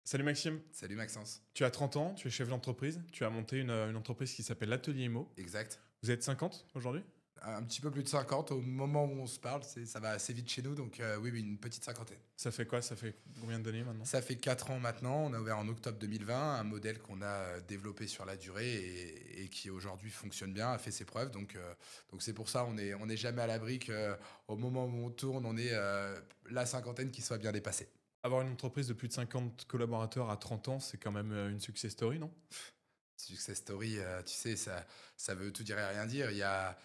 Salut Maxime, Salut Maxence. tu as 30 ans, tu es chef d'entreprise, tu as monté une entreprise qui s'appelle l'Atelier Imo. Exact. Vous êtes 50 aujourd'hui? Un petit peu plus de 50 au moment où on se parle, ça va assez vite chez nous, donc oui, une petite cinquantaine. Ça fait quoi? Ça fait combien d'années maintenant? Ça fait 4 ans maintenant, on a ouvert en octobre 2020, un modèle qu'on a développé sur la durée et qui aujourd'hui fonctionne bien, a fait ses preuves, donc c'est pour ça on est jamais à l'abri qu'au moment où on tourne, on est la cinquantaine qui soit bien dépassée. Avoir une entreprise de plus de 50 collaborateurs à 30 ans, c'est quand même une success story, non? Success story, tu sais, ça veut tout dire et rien dire. Il y a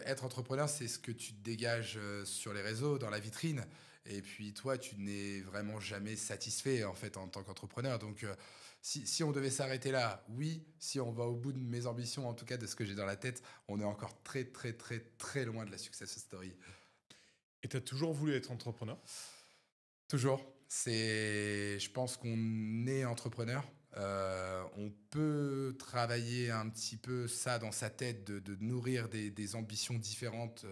être entrepreneur, c'est ce que tu dégages sur les réseaux, dans la vitrine. Et puis toi, tu n'es vraiment jamais satisfait en fait en tant qu'entrepreneur. Donc, si on devait s'arrêter là, oui. Si on va au bout de mes ambitions, en tout cas de ce que j'ai dans la tête, on est encore très, très, très, très loin de la success story. Et tu as toujours voulu être entrepreneur? Toujours. Je pense qu'on est entrepreneur. On peut travailler un petit peu ça dans sa tête, de nourrir des ambitions différentes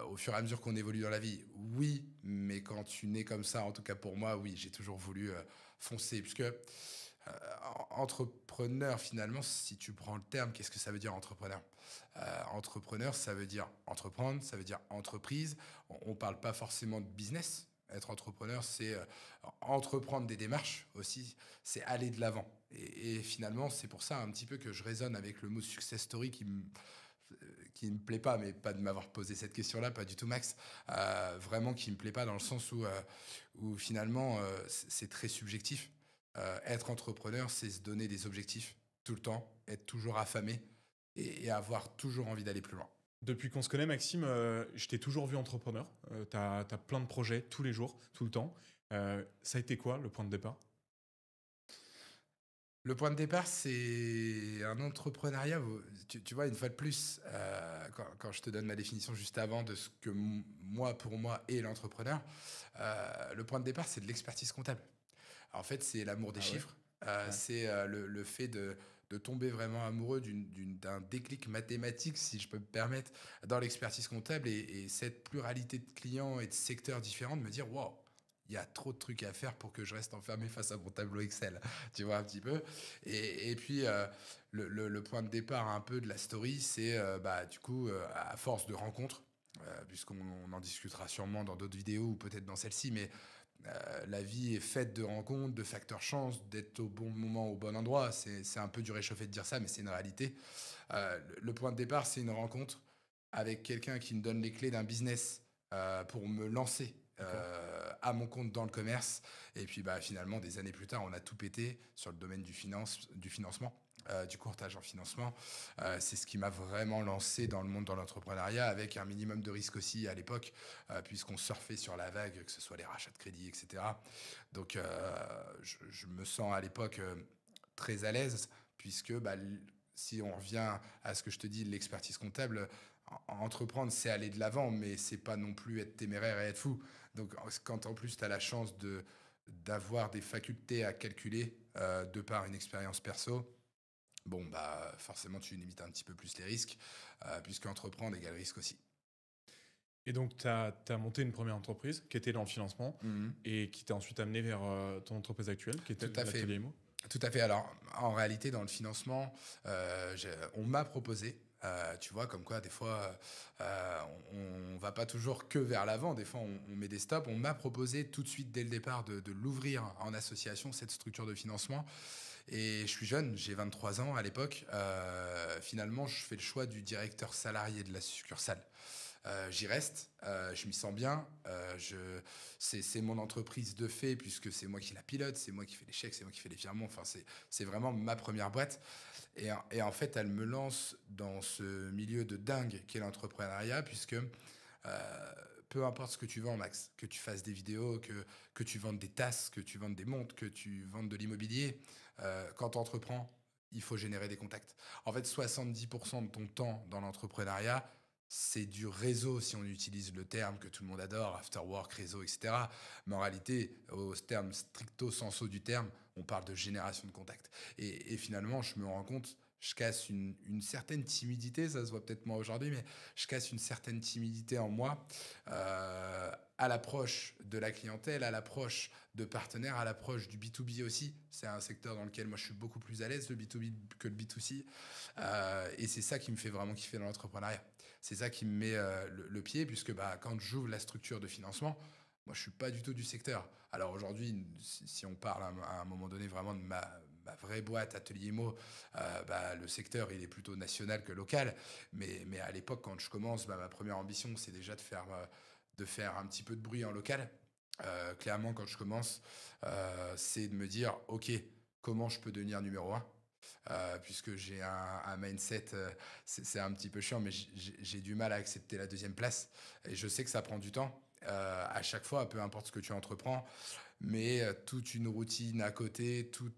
au fur et à mesure qu'on évolue dans la vie. Oui, mais quand tu nais comme ça, en tout cas pour moi, oui, j'ai toujours voulu foncer. Puisque entrepreneur, finalement, si tu prends le terme, qu'est-ce que ça veut dire entrepreneur? Entrepreneur, ça veut dire entreprendre, ça veut dire entreprise. On ne parle pas forcément de business. Être entrepreneur, c'est entreprendre des démarches aussi, c'est aller de l'avant. Et finalement, c'est pour ça un petit peu que je résonne avec le mot success story qui me plaît pas, mais pas de m'avoir posé cette question-là, pas du tout Max, vraiment qui me plaît pas dans le sens où finalement c'est très subjectif. Être entrepreneur, c'est se donner des objectifs tout le temps, être toujours affamé et avoir toujours envie d'aller plus loin. Depuis qu'on se connaît, Maxime, je t'ai toujours vu entrepreneur. Tu as plein de projets tous les jours, tout le temps. Ça a été quoi le point de départ? Le point de départ, c'est un entrepreneuriat. Tu vois, une fois de plus, quand je te donne ma définition juste avant de ce que moi, pour moi, est l'entrepreneur, le point de départ, c'est de l'expertise comptable. En fait, c'est l'amour des Ah ouais? chiffres. Ouais. C'est le fait de tomber vraiment amoureux d'un déclic mathématique, si je peux me permettre, dans l'expertise comptable et cette pluralité de clients et de secteurs différents, de me dire, wow, il y a trop de trucs à faire pour que je reste enfermé face à mon tableau Excel, tu vois, un petit peu. Et puis, le point de départ un peu de la story, c'est bah, du coup, à force de rencontres, puisqu'on en discutera sûrement dans d'autres vidéos ou peut-être dans celle-ci, mais la vie est faite de rencontres, de facteurs chance, d'être au bon moment, au bon endroit. C'est un peu du réchauffé de dire ça, mais c'est une réalité. Le point de départ, c'est une rencontre avec quelqu'un qui me donne les clés d'un business pour me lancer D'accord. à mon compte dans le commerce. Et puis bah, finalement, des années plus tard, on a tout pété sur le domaine du financement. Du courtage en financement. C'est ce qui m'a vraiment lancé dans le monde de l'entrepreneuriat avec un minimum de risque aussi à l'époque, puisqu'on surfait sur la vague, que ce soit les rachats de crédit, etc. Donc je me sens à l'époque très à l'aise, puisque bah, si on revient à ce que je te dis, l'expertise comptable, entreprendre, c'est aller de l'avant, mais c'est pas non plus être téméraire et être fou. Donc, quand en plus tu as la chance d'avoir des facultés à calculer de par une expérience perso, bon, bah, forcément, tu limites un petit peu plus les risques, puisque entreprendre égale risque aussi. Et donc, tu as monté une première entreprise qui était dans le financement Mhm. et qui t'a ensuite amené vers ton entreprise actuelle, qui était Tout à fait. l'Atelier Imo. Tout à fait. Alors, en réalité, dans le financement, on m'a proposé, tu vois, comme quoi, des fois, on va pas toujours que vers l'avant. Des fois, on met des stops. On m'a proposé tout de suite, dès le départ, de l'ouvrir en association, cette structure de financement. Et je suis jeune, j'ai 23 ans à l'époque. Finalement, je fais le choix du directeur salarié de la succursale. J'y reste, je m'y sens bien. C'est mon entreprise de fait puisque c'est moi qui la pilote, c'est moi qui fais les chèques, c'est moi qui fais les virements. Enfin, c'est vraiment ma première boîte. Et en fait, elle me lance dans ce milieu de dingue qu'est l'entrepreneuriat puisque peu importe ce que tu vends, Max, que tu fasses des vidéos, que tu vendes des tasses, que tu vendes des montres, que tu vendes de l'immobilier, quand tu entreprends, il faut générer des contacts. En fait, 70% de ton temps dans l'entrepreneuriat, c'est du réseau, si on utilise le terme que tout le monde adore, after work, réseau, etc. Mais en réalité, au terme stricto sensu du terme, on parle de génération de contacts. Et finalement, je me rends compte, je casse une certaine timidité, ça se voit peut-être moi aujourd'hui, mais je casse une certaine timidité en moi à l'approche de la clientèle, à l'approche de partenaires, à l'approche du B2B aussi. C'est un secteur dans lequel moi je suis beaucoup plus à l'aise, le B2B que le B2C. Et c'est ça qui me fait vraiment kiffer dans l'entrepreneuriat. C'est ça qui me met le pied, puisque quand j'ouvre la structure de financement, moi je suis pas du tout du secteur. Alors aujourd'hui, si on parle à un moment donné vraiment de ma vraie boîte, Atelier Imo, le secteur il est plutôt national que local. Mais à l'époque, quand je commence, ma première ambition, c'est déjà de faire un petit peu de bruit en local. Clairement, quand je commence, c'est de me dire, OK, comment je peux devenir numéro un, puisque j'ai un mindset, c'est un petit peu chiant, mais j'ai du mal à accepter la deuxième place. Et je sais que ça prend du temps, à chaque fois, peu importe ce que tu entreprends, mais toute une routine à côté, tout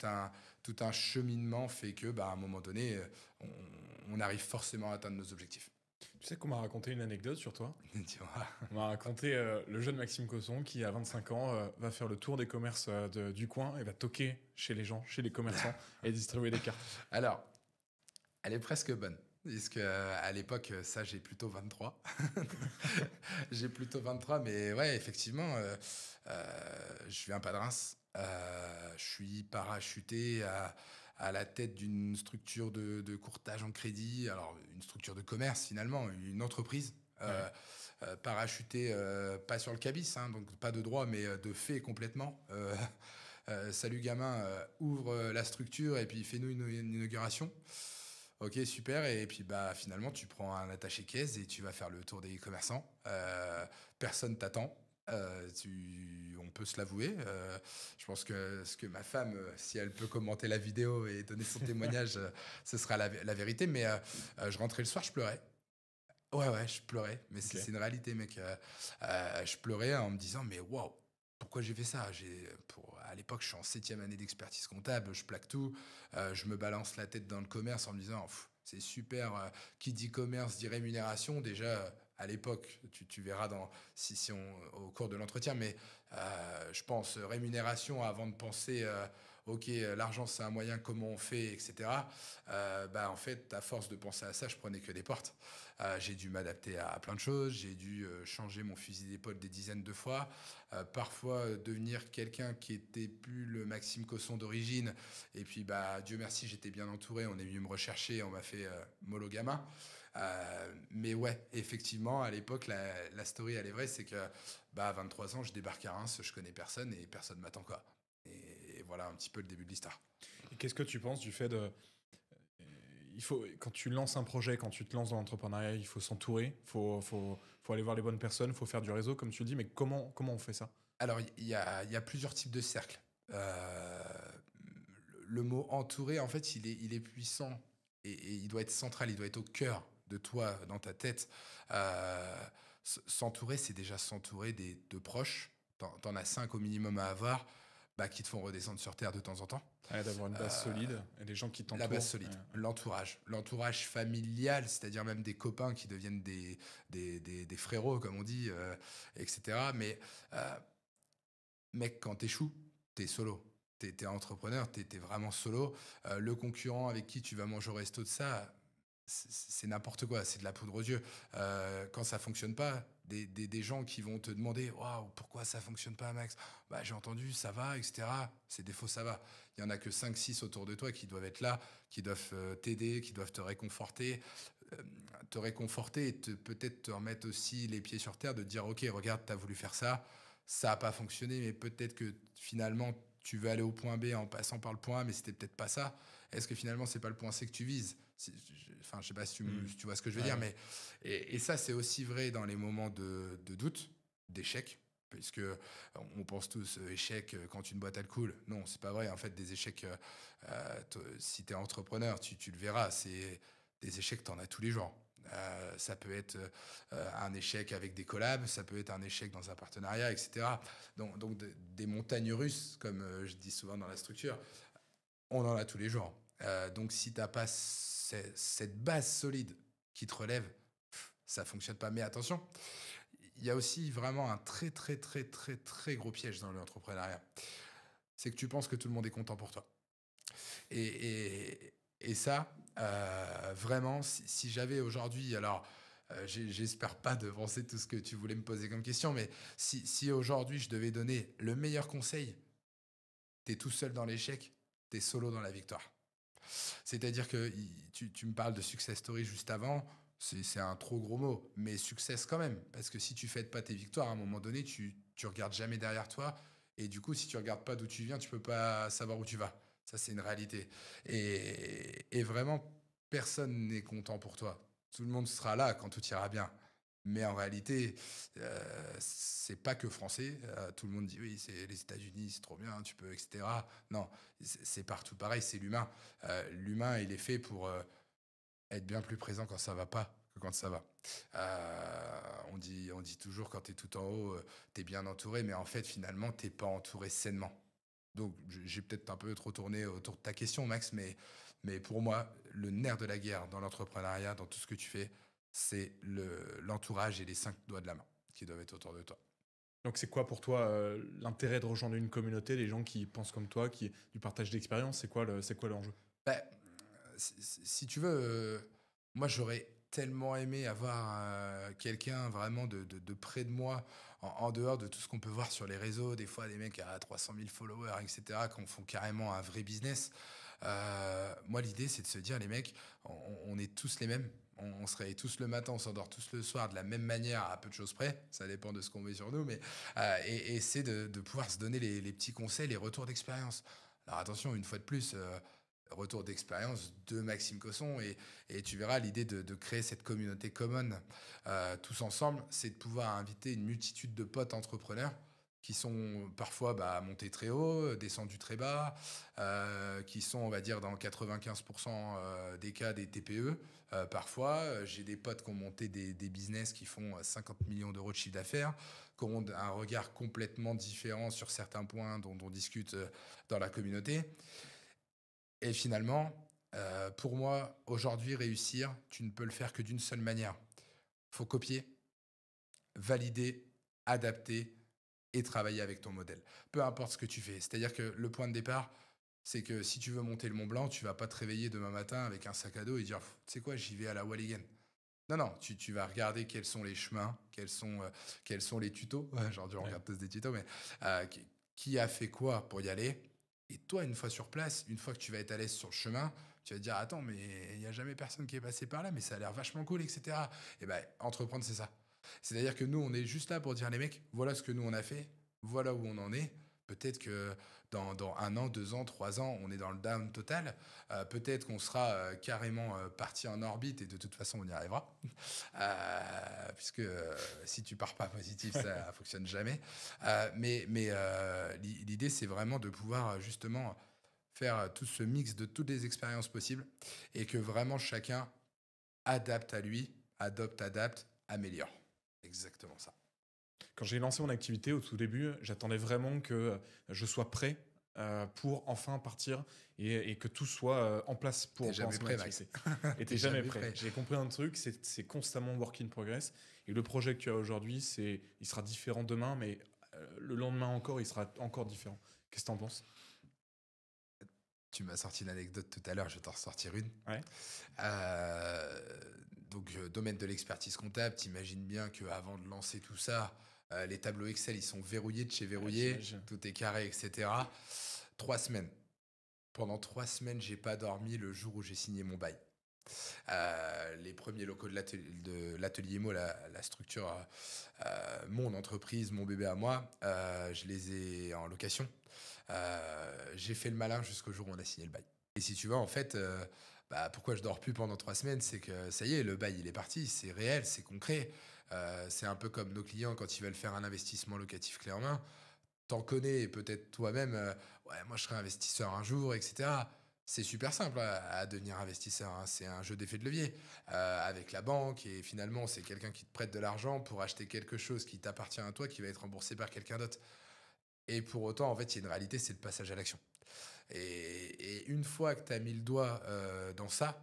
un cheminement fait que, à un moment donné, on arrive forcément à atteindre nos objectifs. Tu sais qu'on m'a raconté une anecdote sur toi. Dis-moi. On m'a raconté le jeune Maxime Cosson qui, à 25 ans, va faire le tour des commerces du coin et va toquer chez les gens, chez les commerçants et distribuer des cartes. Alors, elle est presque bonne. Parce qu'à l'époque, ça, j'ai plutôt 23. J'ai plutôt 23, mais ouais, effectivement, je viens pas de Reims. Je suis parachuté à la tête d'une structure de courtage en crédit. Alors, une structure de commerce, finalement, une entreprise. Parachuté, pas sur le cabis, hein, donc pas de droit, mais de fait complètement. Salut gamin, ouvre la structure et puis fais-nous une inauguration. Ok, super. Et puis finalement, tu prends un attaché-caisse et tu vas faire le tour des commerçants. Personne t'attend. On peut se l'avouer. Je pense que ce que ma femme, si elle peut commenter la vidéo et donner son témoignage, ce sera la vérité. Mais je rentrais le soir, je pleurais. Ouais, je pleurais. Mais Ok. c'est une réalité, mec. Je pleurais en me disant, mais waouh, pourquoi j'ai fait ça? À l'époque, je suis en 7e année d'expertise comptable, je plaque tout, je me balance la tête dans le commerce en me disant, c'est super, qui dit commerce dit rémunération. Déjà, à l'époque, tu verras au cours de l'entretien, mais je pense rémunération avant de penser, ok, l'argent c'est un moyen, comment on fait, etc. En fait, à force de penser à ça, je prenais que des portes. J'ai dû m'adapter à plein de choses, j'ai dû changer mon fusil d'épaule des dizaines de fois, parfois devenir quelqu'un qui était plus le Maxime Cosson d'origine, et puis Dieu merci, j'étais bien entouré, on est venu me rechercher, on m'a fait mollo gamin. Mais ouais, effectivement, à l'époque, la story, elle est vraie, c'est que à 23 ans, je débarque à Reims, je connais personne et personne m'attend, quoi. Et voilà un petit peu le début de l'histoire. Et qu'est-ce que tu penses du fait de... quand tu lances un projet, quand tu te lances dans l'entrepreneuriat, il faut s'entourer, faut aller voir les bonnes personnes, il faut faire du réseau, comme tu le dis, mais comment on fait ça? Alors, il y a plusieurs types de cercles. Euh, le mot entouré, en fait, il est puissant et il doit être central, il doit être au cœur de toi, dans ta tête. S'entourer, c'est déjà s'entourer de proches. T'en as 5 au minimum à avoir, qui te font redescendre sur terre de temps en temps. Ouais, d'avoir une base solide et des gens qui t'entourent. La base solide, l'entourage familial, c'est-à-dire même des copains qui deviennent des frérots, comme on dit, etc. Mais mec, quand t'échoues, t'es solo. T'es entrepreneur, t'es vraiment solo. Le concurrent avec qui tu vas manger au resto de ça, c'est n'importe quoi, c'est de la poudre aux yeux. Quand ça fonctionne pas, des gens qui vont te demander waouh, pourquoi ça fonctionne pas, Max? J'ai entendu, ça va, etc. C'est des faux, ça va. Il y en a que 5-6 autour de toi qui doivent être là, qui doivent t'aider, qui doivent te réconforter. Et peut-être te remettre aussi les pieds sur terre, de te dire ok, regarde, t'as voulu faire ça, ça n'a pas fonctionné, mais peut-être que finalement tu veux aller au point B en passant par le point A, mais c'était peut-être pas ça. Est-ce que finalement c'est pas le point C que tu vises? Enfin, je sais pas si tu vois ce que je veux dire, mais et ça c'est aussi vrai dans les moments de doute, d'échec. Parce que on pense tous échec quand une boîte elle coule. Non, c'est pas vrai. En fait, des échecs, si tu es entrepreneur, tu le verras, c'est des échecs, tu en as tous les jours. Ça peut être un échec avec des collabs, ça peut être un échec dans un partenariat, etc. Donc des montagnes russes, comme je dis souvent dans la structure, on en a tous les jours. Donc si tu n'as pas cette base solide qui te relève, ça fonctionne pas. Mais attention, il y a aussi vraiment un très très très très très gros piège dans l'entrepreneuriat. C'est que tu penses que tout le monde est content pour toi. Et ça, vraiment, si j'avais aujourd'hui, alors J'espère pas devancer tout ce que tu voulais me poser comme question, mais si aujourd'hui je devais donner le meilleur conseil, tu es tout seul dans l'échec, tu es solo dans la victoire. C'est-à-dire que tu me parles de success story juste avant, c'est un trop gros mot, mais success quand même. Parce que si tu fêtes pas tes victoires, à un moment donné, tu regardes jamais derrière toi. Et du coup, si tu regardes pas d'où tu viens, tu peux pas savoir où tu vas. Ça, c'est une réalité. Et vraiment, personne n'est content pour toi. Tout le monde sera là quand tout ira bien. Mais en réalité, c'est pas que français. Tout le monde dit oui, c'est les États-Unis, c'est trop bien, tu peux, etc. Non, c'est partout pareil, c'est l'humain. L'humain, il est fait pour être bien plus présent quand ça va pas que quand ça va. On dit toujours quand tu es tout en haut, tu es bien entouré, mais en fait, finalement, t'es pas entouré sainement. Donc, j'ai peut-être un peu trop tourné autour de ta question, Max, mais pour moi, le nerf de la guerre dans l'entrepreneuriat, dans tout ce que tu fais, c'est l'entourage et les 5 doigts de la main qui doivent être autour de toi. Donc c'est quoi pour toi l'intérêt de rejoindre une communauté, les gens qui pensent comme toi, qui du partage d'expérience, c'est quoi l'enjeu? Bah, si tu veux, moi j'aurais tellement aimé avoir quelqu'un vraiment de près de moi, en dehors de tout ce qu'on peut voir sur les réseaux, des fois des mecs à 300 000 followers, etc., qui en font carrément un vrai business. Moi l'idée c'est de se dire, les mecs, on est tous les mêmes. On se réveille tous le matin, on s'endort tous le soir de la même manière, à peu de choses près. Ça dépend de ce qu'on met sur nous, mais et c'est de pouvoir se donner les petits conseils, les retours d'expérience. Alors attention, une fois de plus, retour d'expérience de Maxime Cosson, et tu verras l'idée de créer cette communauté commune tous ensemble, c'est de pouvoir inviter une multitude de potes entrepreneurs qui sont parfois montés très haut, descendus très bas, qui sont, on va dire, dans 95% des cas, des TPE. Parfois, j'ai des potes qui ont monté des business qui font 50 millions d'euros de chiffre d'affaires, qui ont un regard complètement différent sur certains points dont on discute dans la communauté. Et finalement, pour moi, aujourd'hui, réussir, tu ne peux le faire que d'une seule manière. Faut copier, valider, adapter et travailler avec ton modèle. Peu importe ce que tu fais. C'est-à-dire que le point de départ, c'est que si tu veux monter le Mont Blanc, tu vas pas te réveiller demain matin avec un sac à dos et dire, tu sais quoi, j'y vais à la Walligen. Non, non, tu vas regarder quels sont les chemins, quels sont les tutos. Aujourd'hui, on Ouais. regarde tous des tutos, mais qui a fait quoi pour y aller. Et toi, une fois sur place, une fois que tu vas être à l'aise sur le chemin, tu vas te dire, attends, mais il n'y a jamais personne qui est passé par là, mais ça a l'air vachement cool, etc. Et ben, entreprendre, c'est ça. C'est-à-dire que nous, on est juste là pour dire, les mecs, voilà ce que nous, on a fait, voilà où on en est. Peut-être que dans 1 an, 2 ans, 3 ans, on est dans le down total. Peut-être qu'on sera carrément parti en orbite et de toute façon, on y arrivera. Puisque si tu pars pas positif, ça fonctionne jamais. Mais l'idée, c'est vraiment de pouvoir justement faire tout ce mix de toutes les expériences possibles et que vraiment chacun adapte à lui, adapte, améliore. Exactement ça. Quand j'ai lancé mon activité au tout début, j'attendais vraiment que je sois prêt pour enfin partir et que tout soit en place T'es pour jamais lancer mon prêt, Max. activité. Et T'es t'es jamais jamais prêt. prêt. J'ai compris un truc, c'est constamment work in progress. Et le projet que tu as aujourd'hui, il sera différent demain, mais le lendemain encore, il sera encore différent. Qu'est-ce que t'en penses? Tu m'as sorti une anecdote tout à l'heure, je vais t'en ressortir une. Ouais. Donc, domaine de l'expertise comptable, t'imagines bien qu'avant de lancer tout ça, les tableaux Excel, ils sont verrouillés de chez Ouais, verrouillés, j'imagine. tout est carré, etc. 3 semaines. Pendant 3 semaines, j'ai pas dormi le jour où j'ai signé mon bail. Les premiers locaux de l'atelier Mo, la structure, mon entreprise, mon bébé à moi, je les ai en location. J'ai fait le malin jusqu'au jour où on a signé le bail. Et si tu veux, en fait, pourquoi je dors plus pendant 3 semaines, c'est que ça y est, le bail il est parti, c'est réel, c'est concret. C'est un peu comme nos clients quand ils veulent faire un investissement locatif clé en main. T'en connais peut-être toi-même. Ouais, moi je serai investisseur un jour, etc. C'est super simple à devenir investisseur, hein. C'est un jeu d'effet de levier avec la banque et finalement c'est quelqu'un qui te prête de l'argent pour acheter quelque chose qui t'appartient à toi, qui va être remboursé par quelqu'un d'autre. Et pour autant, en fait, il y a une réalité, c'est le passage à l'action. Et une fois que tu as mis le doigt dans ça,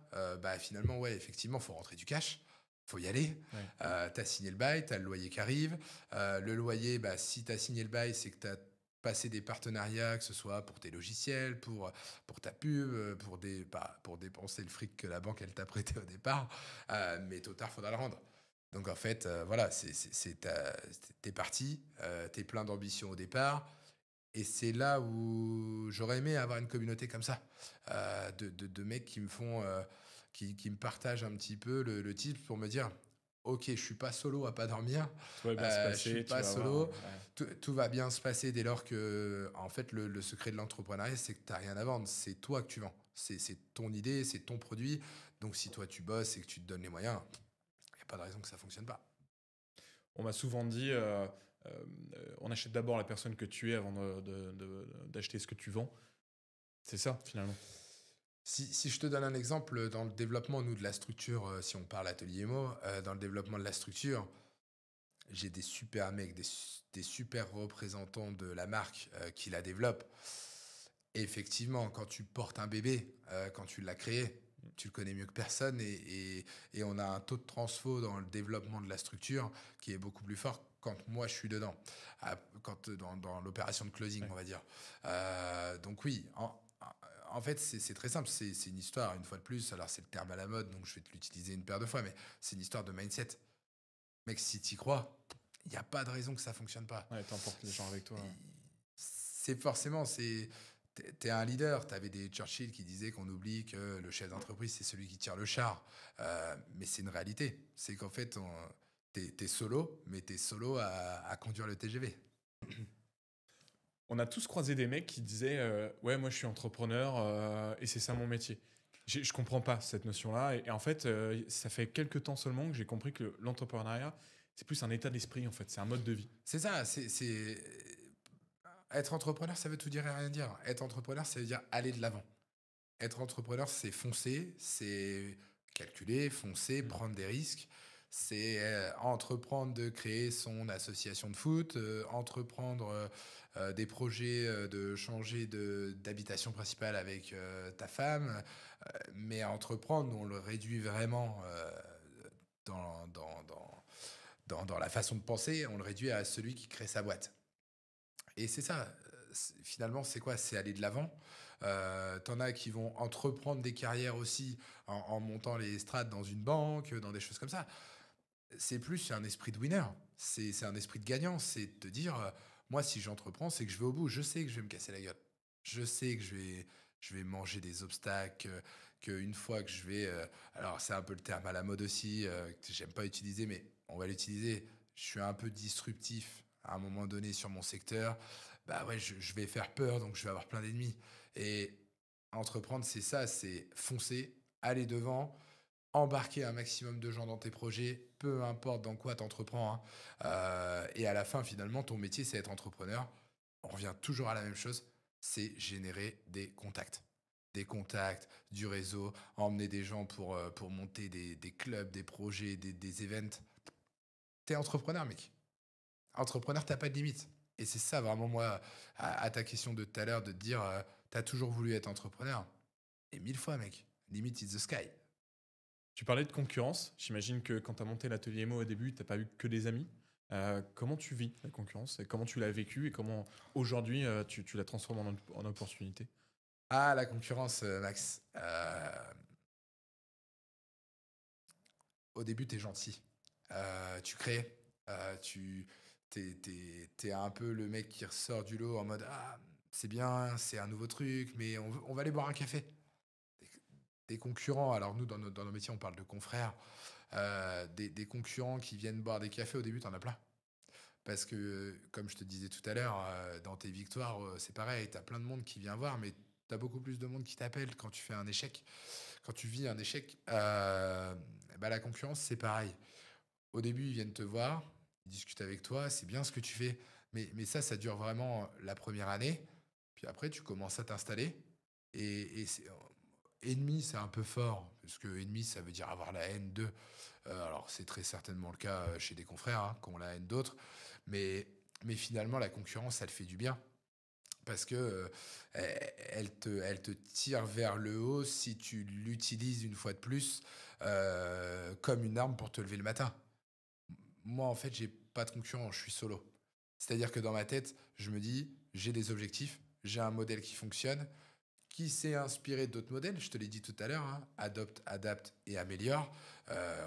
finalement, ouais, effectivement, il faut rentrer du cash. Faut y aller. Ouais. Tu as signé le bail, tu as le loyer qui arrive. Le loyer, si tu as signé le bail, c'est que tu as passé des partenariats, que ce soit pour tes logiciels, pour ta pub, pour dépenser le fric que la banque elle t'a prêté au départ. Mais tôt ou tard, il faudra le rendre. Donc en fait, voilà, t'es parti, t'es plein d'ambition au départ. Et c'est là où j'aurais aimé avoir une communauté comme ça, de mecs qui me font, qui me partagent un petit peu le tips pour me dire, ok, je suis pas solo à pas dormir, Tout va bien se je suis passer, tu pas vas voir. solo, Ouais. tout va bien se passer dès lors que, en fait, le secret de l'entrepreneuriat, c'est que tu n'as rien à vendre, c'est toi que tu vends, c'est ton idée, c'est ton produit. Donc si toi tu bosses et que tu te donnes les moyens, il n'y a pas de raison que ça fonctionne pas. On m'a souvent dit, on achète d'abord la personne que tu es avant d'acheter ce que tu vends. C'est ça, finalement. Si je te donne un exemple, dans le développement, nous, de la structure, si on parle atelier Emo, dans le développement de la structure, j'ai des super mecs, des super représentants de la marque qui la développent. Et effectivement, quand tu portes un bébé, quand tu l'as créé, tu le connais mieux que personne et on a un taux de transfo dans le développement de la structure qui est beaucoup plus fort quand moi je suis dedans, quand dans l'opération de closing, Ouais. on va dire. Donc oui, en fait, c'est très simple. C'est une histoire, une fois de plus. Alors, c'est le terme à la mode, donc je vais te l'utiliser une paire de fois, mais c'est une histoire de mindset. Mec, si tu y crois, il n'y a pas de raison que ça fonctionne pas. Ouais, t'emportes les gens avec toi. Ouais. C'est forcément, t'es un leader. T'avais des Churchill qui disaient qu'on oublie que le chef d'entreprise, c'est celui qui tire le char. Mais c'est une réalité. C'est qu'en fait, t'es solo, mais t'es solo à conduire le TGV. On a tous croisé des mecs qui disaient ouais, moi je suis entrepreneur et c'est ça mon métier. Je comprends pas cette notion-là. Et en fait, ça fait quelques temps seulement que j'ai compris que l'entrepreneuriat, c'est plus un état d'esprit en fait, c'est un mode de vie. C'est ça, être entrepreneur, ça veut tout dire et rien dire. Être entrepreneur, ça veut dire aller de l'avant. Être entrepreneur, c'est foncer, c'est calculer, foncer, Mm. prendre des risques. C'est entreprendre de créer son association de foot, entreprendre des projets de changer d'habitation principale avec ta femme. Mais entreprendre, on le réduit vraiment dans, dans, dans, dans la façon de penser, on le réduit à celui qui crée sa boîte. Et c'est ça, finalement, c'est quoi? C'est aller de l'avant. T'en as qui vont entreprendre des carrières aussi en montant les strates dans une banque, dans des choses comme ça. C'est un esprit de winner. C'est un esprit de gagnant. C'est de te dire, moi, si j'entreprends, c'est que je vais au bout. Je sais que je vais me casser la gueule. Je sais que je vais manger des obstacles, qu'une fois que je vais... alors, c'est un peu le terme à la mode aussi, que j'aime pas utiliser, mais on va l'utiliser. Je suis un peu disruptif à un moment donné sur mon secteur. Bah ouais, je vais faire peur, donc je vais avoir plein d'ennemis. Et entreprendre, c'est ça, c'est foncer, aller devant, embarquer un maximum de gens dans tes projets, peu importe dans quoi tu entreprends. Hein. Et à la fin, finalement, ton métier, c'est être entrepreneur. On revient toujours à la même chose, c'est générer des contacts. Des contacts, du réseau, emmener des gens pour monter des clubs, des projets, des events. T'es entrepreneur, mec. Entrepreneur, t'as pas de limite. Et c'est ça, vraiment, moi, à ta question de tout à l'heure, de te dire, t'as toujours voulu être entrepreneur. Et 1000 fois, mec. Limit is the sky. Tu parlais de concurrence. J'imagine que quand tu as monté l'atelier Mo au début, tu n'as pas eu que des amis. Comment tu vis la concurrence et comment tu l'as vécu et comment aujourd'hui tu la transformes en opportunité? Ah, la concurrence, Max. Au début, t'es gentil. Tu crées. T'es un peu le mec qui ressort du lot en mode ah, c'est bien, c'est un nouveau truc, mais on va aller boire un café. Des concurrents, alors nous, dans nos métiers, on parle de confrères. Des concurrents qui viennent boire des cafés, au début, t'en as plein. Parce que, comme je te disais tout à l'heure, dans tes victoires, c'est pareil, t'as plein de monde qui vient voir, mais t'as beaucoup plus de monde qui t'appelle quand tu fais un échec. Quand tu vis un échec, bah, la concurrence, c'est pareil. Au début, ils viennent te voir, ils discutent avec toi, c'est bien ce que tu fais. Mais ça dure vraiment la première année. Puis après, tu commences à t'installer. Et ennemi, c'est un peu fort, parce que ennemi, ça veut dire avoir la haine d'eux. Alors, c'est très certainement le cas chez des confrères hein, qui ont la haine d'autres. Mais finalement, la concurrence, elle fait du bien. Parce que elle te tire vers le haut si tu l'utilises une fois de plus comme une arme pour te lever le matin. Moi, en fait, j'ai pas de concurrent, je suis solo. C'est-à-dire que dans ma tête, je me dis, j'ai des objectifs, j'ai un modèle qui fonctionne, qui s'est inspiré d'autres modèles, je te l'ai dit tout à l'heure, hein, adopte, adapte et améliore.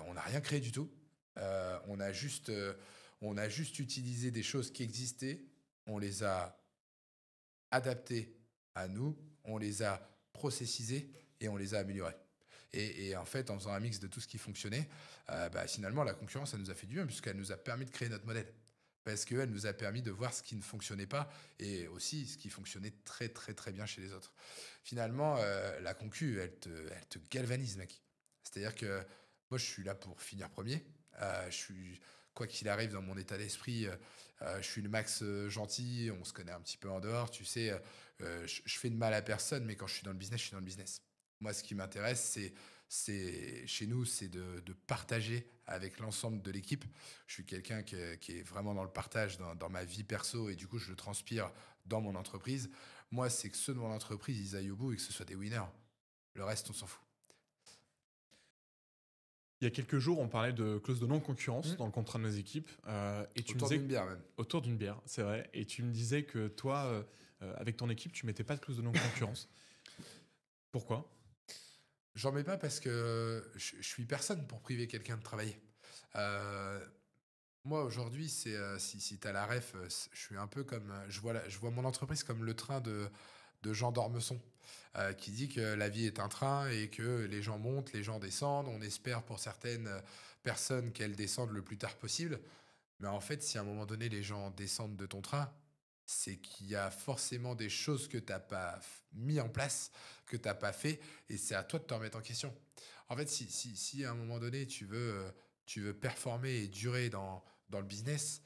On n'a rien créé du tout. On a juste utilisé des choses qui existaient, on les a adaptées à nous, on les a processisées et on les a améliorées. Et en fait, en faisant un mix de tout ce qui fonctionnait, finalement, la concurrence, elle nous a fait du bien puisqu'elle nous a permis de créer notre modèle. Parce qu'elle nous a permis de voir ce qui ne fonctionnait pas et aussi ce qui fonctionnait très, très, très bien chez les autres. Finalement, la concu, elle te galvanise, mec. C'est-à-dire que moi, je suis là pour finir premier. Je suis, quoi qu'il arrive dans mon état d'esprit, je suis le max gentil. On se connaît un petit peu en dehors. Tu sais, je fais de mal à personne, mais quand je suis dans le business, je suis dans le business. Moi, ce qui m'intéresse, chez nous, c'est de partager avec l'ensemble de l'équipe. Je suis quelqu'un qui est vraiment dans le partage dans ma vie perso et du coup, je le transpire dans mon entreprise. Moi, c'est que ceux de mon entreprise, ils aillent au bout et que ce soit des winners. Le reste, on s'en fout. Il y a quelques jours, on parlait de clause de non-concurrence Mmh. dans le contrat de nos équipes. Et tu me Autour disais d'une bière, même. autour d'une bière, c'est vrai. Et tu me disais que toi, avec ton équipe, tu mettais pas de clause de non-concurrence. Pourquoi? J'en mets pas parce que je suis personne pour priver quelqu'un de travailler. Euh, Moi, aujourd'hui, si tu as la ref, je suis un peu comme. Je vois mon entreprise comme le train de Jean d'Ormesson, qui dit que la vie est un train et que les gens montent, les gens descendent. On espère pour certaines personnes qu'elles descendent le plus tard possible. Mais en fait, si à un moment donné, les gens descendent de ton train, c'est qu'il y a forcément des choses que tu n'as pas mis en place, que tu n'as pas fait, et c'est à toi de te remettre en question. En fait, si à un moment donné, tu veux performer et durer dans le business,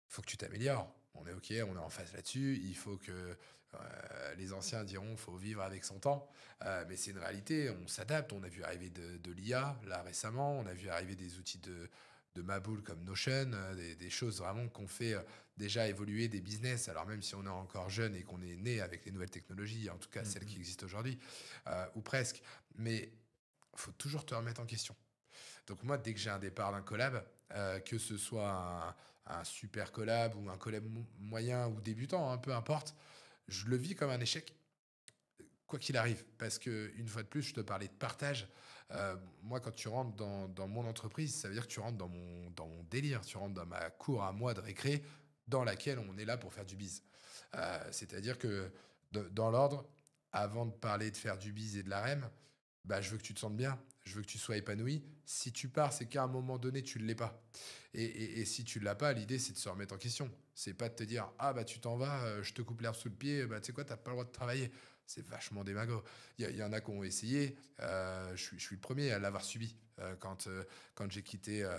il faut que tu t'améliores. On est OK, on est en phase là-dessus. Il faut que les anciens diront faut vivre avec son temps. Mais c'est une réalité, on s'adapte. On a vu arriver de l'IA là récemment, on a vu arriver des outils de Maboule comme Notion, des choses vraiment qu'on fait déjà évoluer des business. Alors même si on est encore jeune et qu'on est né avec les nouvelles technologies, en tout cas celles qui existent aujourd'hui, ou presque, mais il faut toujours te remettre en question. Donc moi, dès que j'ai un départ d'un collab, que ce soit un super collab ou un collab moyen ou débutant, peu importe, je le vis comme un échec, quoi qu'il arrive. Parce que une fois de plus, je te parlais de partage. Moi, quand tu rentres dans mon entreprise, ça veut dire que tu rentres dans mon délire, tu rentres dans ma cour à moi de récré, dans laquelle on est là pour faire du biz. C'est-à-dire que dans l'ordre, avant de parler de faire du biz et de la REM, je veux que tu te sentes bien, je veux que tu sois épanoui. Si tu pars, c'est qu'à un moment donné, tu ne l'es pas. Et si tu ne l'as pas, l'idée, c'est de se remettre en question. C'est pas de te dire, ah bah tu t'en vas, je te coupe l'herbe sous le pied, tu sais quoi, t'as pas le droit de travailler. C'est vachement démago. Il y en a qui ont essayé, je suis le premier à l'avoir subi. Quand j'ai quitté,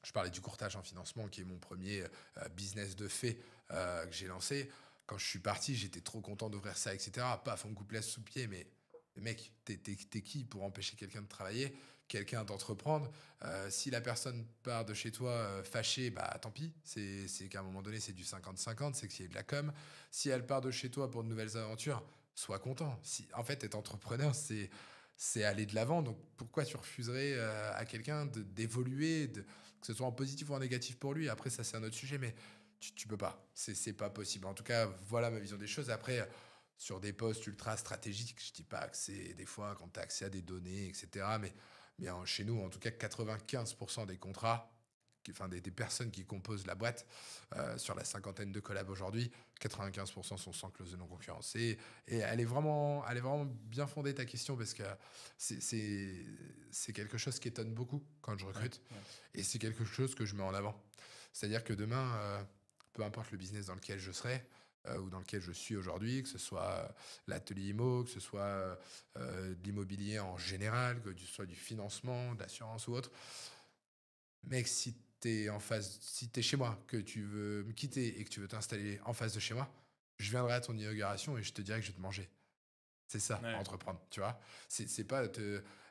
je parlais du courtage en financement, qui est mon premier business de fait que j'ai lancé. Quand je suis parti, j'étais trop content d'ouvrir ça, etc. Paf, on me coupe l'herbe sous le pied, mais mec, t'es qui pour empêcher quelqu'un de travailler, quelqu'un d'entreprendre? Si la personne part de chez toi fâchée, bah tant pis. C'est qu'à un moment donné, c'est du 50-50, c'est qu'il y a de la com. Si elle part de chez toi pour de nouvelles aventures, sois content. Si, en fait, être entrepreneur, c'est aller de l'avant. Donc pourquoi tu refuserais à quelqu'un d'évoluer, que ce soit en positif ou en négatif pour lui? Après, ça, c'est un autre sujet, mais tu peux pas. C'est pas possible. En tout cas, voilà ma vision des choses. Après, sur des postes ultra stratégiques, je dis pas que c'est des fois quand tu as accès à des données, etc. Mais chez nous, en tout cas, 95% des contrats, enfin des personnes qui composent la boîte, sur la cinquantaine de collabs aujourd'hui, 95% sont sans clause de non-concurrence. Et elle est vraiment bien fondée ta question parce que c'est quelque chose qui étonne beaucoup quand je Ouais, recrute ouais. et c'est quelque chose que je mets en avant. C'est-à-dire que demain, peu importe le business dans lequel je serai, ou dans lequel je suis aujourd'hui, que ce soit l'atelier IMO, que ce soit de l'immobilier en général, que ce soit du financement, de l'assurance ou autre. Mec, si t'es chez moi, que tu veux me quitter et que tu veux t'installer en face de chez moi, je viendrai à ton inauguration et je te dirai que je vais te manger. C'est ça, Ouais. entreprendre, tu vois. C'est pas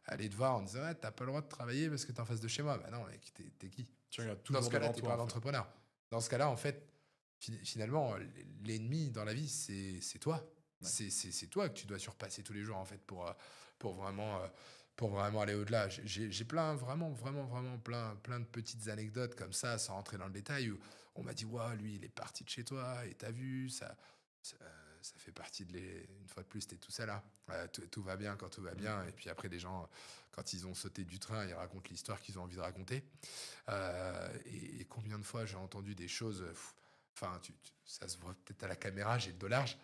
aller te voir en disant, ouais, t'as pas le droit de travailler parce que t'es en face de chez moi. Bah non, mec, t'es qui? Tu regardes Dans toujours ce cas-là, devant t'es toi, pas en un fait. entrepreneur. Dans ce cas-là, en fait, finalement, l'ennemi dans la vie, c'est toi. Ouais. C'est toi que tu dois surpasser tous les jours, en fait, pour vraiment, pour vraiment aller au-delà. J'ai plein, vraiment, vraiment, vraiment plein de petites anecdotes comme ça, sans rentrer dans le détail, où on m'a dit, ouais, lui, il est parti de chez toi, et t'as vu, ça, ça fait partie une fois de plus, t'es tout seul là. Tout va bien quand tout va bien. Et puis après, les gens, quand ils ont sauté du train, ils racontent l'histoire qu'ils ont envie de raconter. Et combien de fois j'ai entendu des choses. Enfin, ça se voit peut-être à la caméra, j'ai le dos large.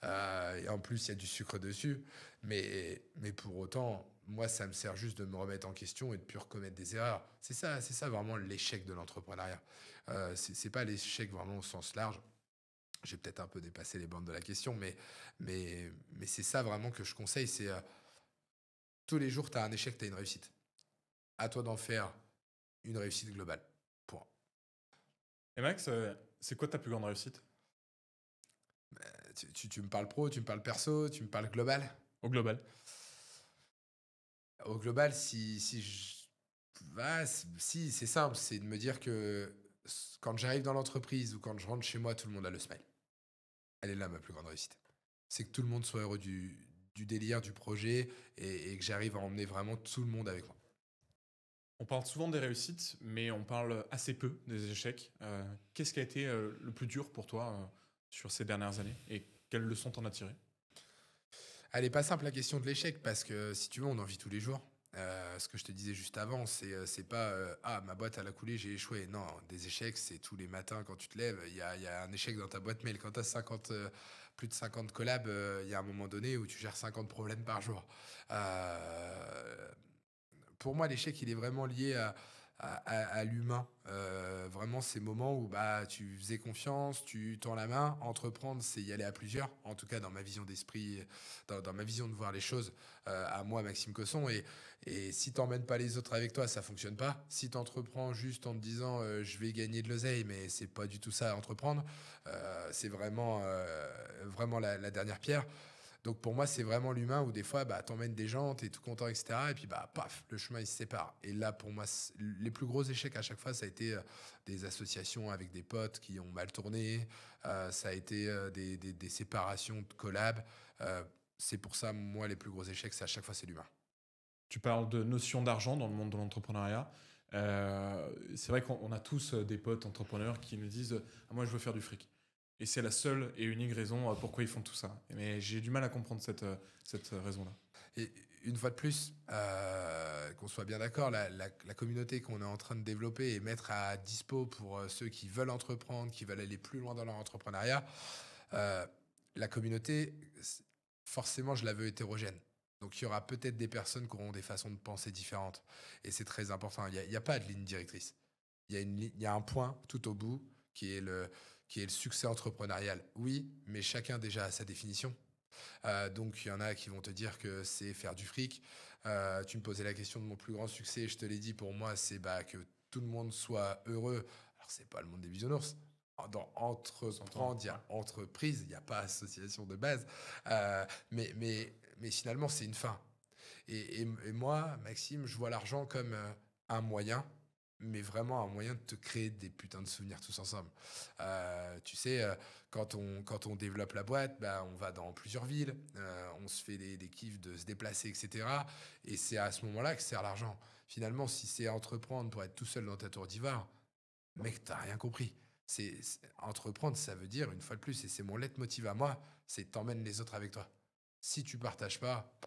Et en plus, il y a du sucre dessus. Mais pour autant, moi, ça me sert juste de me remettre en question et de plus recommettre des erreurs. C'est ça vraiment l'échec de l'entrepreneuriat. C'est pas l'échec vraiment au sens large. J'ai peut-être un peu dépassé les bornes de la question, mais c'est ça vraiment que je conseille. C'est tous les jours, tu as un échec, tu as une réussite. À toi d'en faire une réussite globale. Point. Et Max, c'est quoi ta plus grande réussite? Tu me parles pro, tu me parles perso, tu me parles global. Au global. Au global, si c'est simple, c'est de me dire que quand j'arrive dans l'entreprise ou quand je rentre chez moi, tout le monde a le smile. Elle est là, ma plus grande réussite. C'est que tout le monde soit heureux du délire, du projet et que j'arrive à emmener vraiment tout le monde avec moi. On parle souvent des réussites, mais on parle assez peu des échecs. Qu'est-ce qui a été le plus dur pour toi sur ces dernières années et quelles leçons t'en as tirées? Elle n'est pas simple la question de l'échec parce que si tu veux, on en vit tous les jours. Ce que je te disais juste avant, c'est pas ah, ma boîte elle a coulé, j'ai échoué. Non, des échecs, c'est tous les matins quand tu te lèves, il y a un échec dans ta boîte mail. Quand tu as 50, plus de 50 collabs, il y a un moment donné où tu gères 50 problèmes par jour. Pour moi, l'échec, il est vraiment lié à l'humain. Vraiment, ces moments où bah, tu faisais confiance, tu tends la main. Entreprendre, c'est y aller à plusieurs. En tout cas, dans ma vision d'esprit, dans ma vision de voir les choses, à moi, Maxime Cosson. Et si tu n'emmènes pas les autres avec toi, ça fonctionne pas. Si tu entreprends juste en te disant je vais gagner de l'oseille, mais c'est pas du tout ça, entreprendre, c'est vraiment la dernière pierre. Donc pour moi, c'est vraiment l'humain où des fois, bah, t'emmènes des gens, t'es tout content, etc. Et puis, bah, paf, le chemin, il se sépare. Et là, pour moi, les plus gros échecs à chaque fois, ça a été des associations avec des potes qui ont mal tourné. Ça a été des séparations de collabs. C'est pour ça, moi, les plus gros échecs, c'est à chaque fois, c'est l'humain. Tu parles de notion d'argent dans le monde de l'entrepreneuriat. C'est vrai qu'on a tous des potes entrepreneurs qui nous disent ah, moi, je veux faire du fric. Et c'est la seule et unique raison pourquoi ils font tout ça. Mais j'ai du mal à comprendre cette raison-là. Et une fois de plus, qu'on soit bien d'accord, la communauté qu'on est en train de développer et mettre à dispo pour ceux qui veulent entreprendre, qui veulent aller plus loin dans leur entrepreneuriat, euh, la communauté, forcément, je la veux hétérogène. Donc, il y aura peut-être des personnes qui auront des façons de penser différentes. Et c'est très important. Il y a pas de ligne directrice. Il y a un point tout au bout qui est le succès entrepreneurial. Oui, mais chacun déjà a sa définition. Donc, il y en a qui vont te dire que c'est faire du fric. Tu me posais la question de mon plus grand succès. Je te l'ai dit, pour moi, c'est bah, que tout le monde soit heureux. Alors, c'est pas le monde des bisounours. Dans entreprendre, il y a entreprise, il n'y a pas association de base. Mais finalement, c'est une fin. Et moi, Maxime, je vois l'argent comme un moyen, mais vraiment un moyen de te créer des putains de souvenirs tous ensemble. Tu sais, quand on développe la boîte, bah, on va dans plusieurs villes, on se fait des kiffs de se déplacer, etc. Et c'est à ce moment-là que sert l'argent. Finalement, si c'est entreprendre pour être tout seul dans ta tour d'ivoire, mec, t'as rien compris. Entreprendre, ça veut dire, une fois de plus, et c'est mon leitmotiv à moi, c'est t'emmènes les autres avec toi. Si tu partages pas,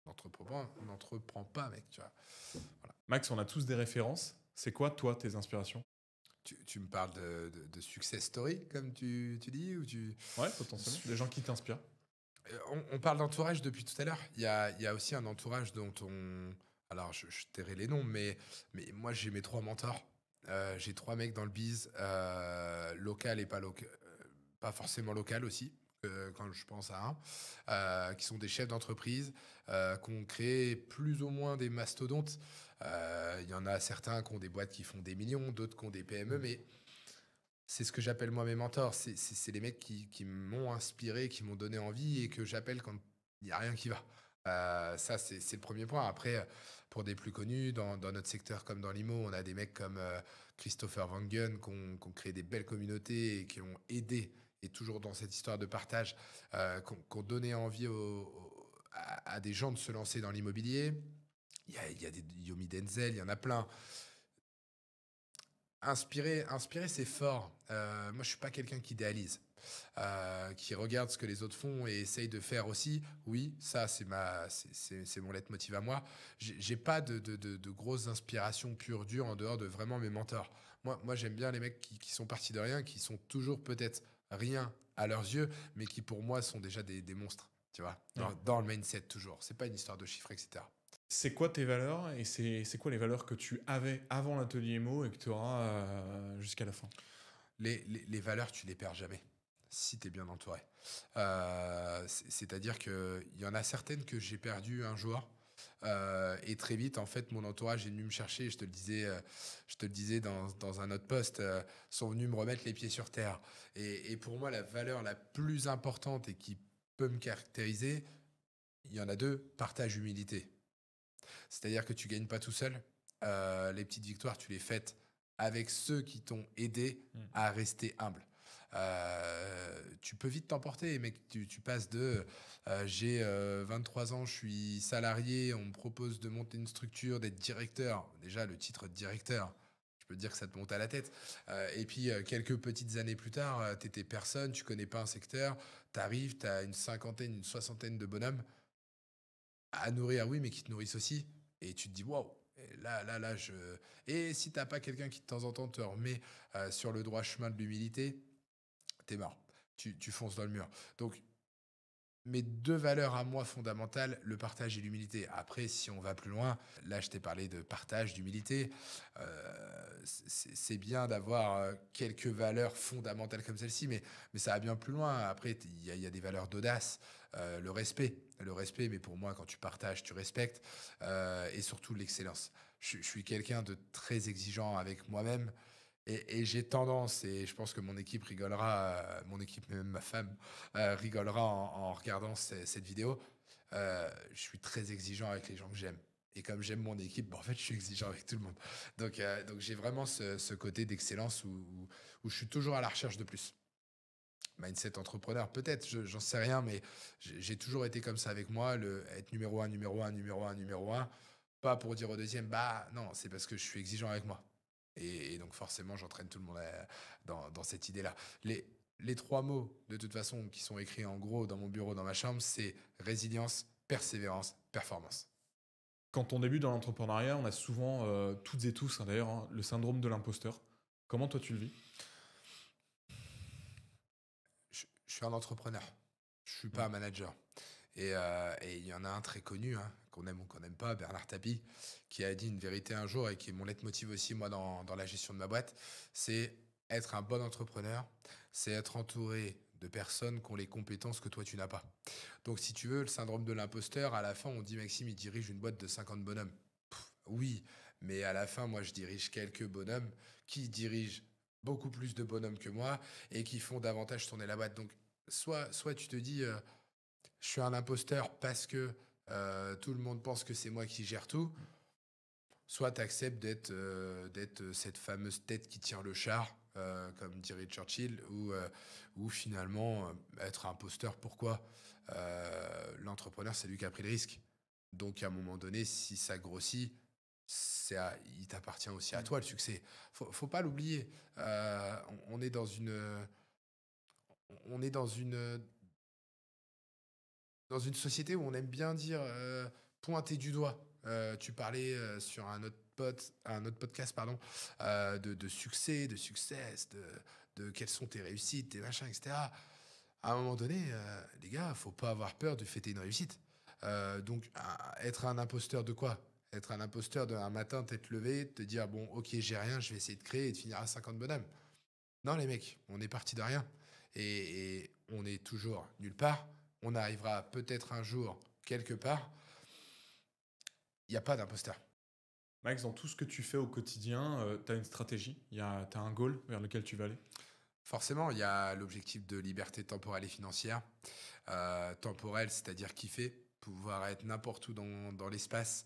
n'entreprends pas, mec, tu vois. Voilà. Max, on a tous des références. C'est quoi, toi, tes inspirations? Tu me parles de success story, comme tu dis, ou Ouais, potentiellement. Des gens qui t'inspirent. On parle d'entourage depuis tout à l'heure. Il y a aussi un entourage dont on... Alors, je tairai les noms, mais moi, j'ai mes trois mentors. J'ai trois mecs dans le biz, local et pas local, pas forcément local aussi, quand je pense à un, qui sont des chefs d'entreprise, qui ont créé plus ou moins des mastodontes. Il y en a certains qui ont des boîtes qui font des millions, d'autres qui ont des PME, mais c'est ce que j'appelle moi mes mentors. C'est les mecs qui m'ont inspiré, qui m'ont donné envie et que j'appelle quand il n'y a rien qui va. Ça, c'est le premier point. Après, pour des plus connus, dans notre secteur comme dans l'IMO, on a des mecs comme Christopher Wangen qui ont créé des belles communautés et qui ont aidé, et toujours dans cette histoire de partage, qui ont donné envie à des gens de se lancer dans l'immobilier. Il y a des Yomi Denzel, il y en a plein. Inspirer, c'est fort. Moi, je suis pas quelqu'un qui idéalise. qui regarde ce que les autres font et essaye de faire aussi. Oui, ça, c'est mon leitmotiv à moi. J'ai pas de grosses inspirations pures dures en dehors de vraiment mes mentors. Moi j'aime bien les mecs qui sont partis de rien, qui sont toujours peut-être rien à leurs yeux, mais qui pour moi sont déjà des monstres, tu vois, Ouais. dans le mindset toujours. C'est pas une histoire de chiffres, etc. C'est quoi tes valeurs et c'est quoi les valeurs que tu avais avant l'atelier Mo et que tu auras jusqu'à la fin? Les valeurs, tu les perds jamais si tu es bien entouré. C'est-à-dire qu'il y en a certaines que j'ai perdues un jour. Et très vite, en fait, mon entourage est venu me chercher. Je te le disais dans un autre post, sont venus me remettre les pieds sur terre. Et pour moi, la valeur la plus importante et qui peut me caractériser, il y en a deux: partage, humilité. C'est-à-dire que tu gagnes pas tout seul. Les petites victoires, tu les fêtes avec ceux qui t'ont aidé Mm. à rester humble. Tu peux vite t'emporter, mec. Tu passes de j'ai 23 ans, je suis salarié, on me propose de monter une structure, d'être directeur. Déjà, le titre de directeur, je peux te dire que ça te monte à la tête. Et puis, quelques petites années plus tard, tu étais personne, tu connais pas un secteur, tu arrives, tu as une cinquantaine, une soixantaine de bonhommes à nourrir, oui, mais qui te nourrissent aussi. Et tu te dis, waouh, et là, je. Et si t'as pas quelqu'un qui de temps en temps te remet sur le droit chemin de l'humilité, t'es mort. Tu fonces dans le mur. Donc, mes deux valeurs à moi fondamentales, le partage et l'humilité. Après, si on va plus loin, là, je t'ai parlé de partage, d'humilité. C'est bien d'avoir quelques valeurs fondamentales comme celle-ci, mais ça va bien plus loin. Après, il y a des valeurs d'audace, le respect. Le respect, mais pour moi, quand tu partages, tu respectes. Et surtout, l'excellence. Je suis quelqu'un de très exigeant avec moi-même. Et j'ai tendance, et je pense que mon équipe rigolera, mon équipe, même ma femme, rigolera en regardant cette vidéo. Je suis très exigeant avec les gens que j'aime. Et comme j'aime mon équipe, en fait, je suis exigeant avec tout le monde. Donc j'ai vraiment ce côté d'excellence où je suis toujours à la recherche de plus. Mindset entrepreneur, peut-être, j'en sais rien, mais j'ai toujours été comme ça avec moi, être numéro un, numéro un, numéro un, numéro un. Pas pour dire au deuxième, bah non, c'est parce que je suis exigeant avec moi. Et donc forcément, j'entraîne tout le monde dans cette idée-là. Les trois mots, de toute façon, qui sont écrits en gros dans mon bureau, dans ma chambre, c'est résilience, persévérance, performance. Quand on débute dans l'entrepreneuriat, on a souvent, toutes et tous, hein, d'ailleurs, hein, le syndrome de l'imposteur. Comment toi tu le vis? Je suis un entrepreneur. Je suis Mm. pas un manager. Et il y en a un très connu, hein, qu'on aime ou qu'on n'aime pas, Bernard Tapie, qui a dit une vérité un jour et qui est mon leitmotiv aussi, moi, dans la gestion de ma boîte. C'est être un bon entrepreneur, c'est être entouré de personnes qui ont les compétences que toi, tu n'as pas. Donc, si tu veux, le syndrome de l'imposteur, à la fin, on dit Maxime, il dirige une boîte de 50 bonhommes. Oui, mais à la fin, moi, je dirige quelques bonhommes qui dirigent beaucoup plus de bonhommes que moi et qui font davantage tourner la boîte. Donc, soit tu te dis, je suis un imposteur parce que tout le monde pense que c'est moi qui gère tout, soit tu acceptes d'être cette fameuse tête qui tire le char, comme dirait Churchill, ou finalement être imposteur. Pourquoi? L'entrepreneur, c'est lui qui a pris le risque. Donc à un moment donné, si ça grossit, il t'appartient aussi à Mm. toi le succès. Faut pas l'oublier. On est on est dans une société où on aime bien dire pointer du doigt. Tu parlais sur un autre podcast, pardon, de succès, de succès, de quelles sont tes réussites, tes machins, etc. À un moment donné, les gars, faut pas avoir peur de fêter une réussite. Donc, être un imposteur de quoi? Être un imposteur d'un matin, t'être levé, te dire, bon, ok, j'ai rien, je vais essayer de créer et de finir à 50 bonhommes. Non, les mecs, on est parti de rien. Et on est toujours nulle part. On arrivera peut-être un jour quelque part. Il n'y a pas d'imposteur. Max, dans tout ce que tu fais au quotidien, tu as une stratégie, tu as un goal vers lequel tu vas aller? Forcément, il y a l'objectif de liberté temporelle et financière. Temporelle, c'est-à-dire kiffer, pouvoir être n'importe où dans l'espace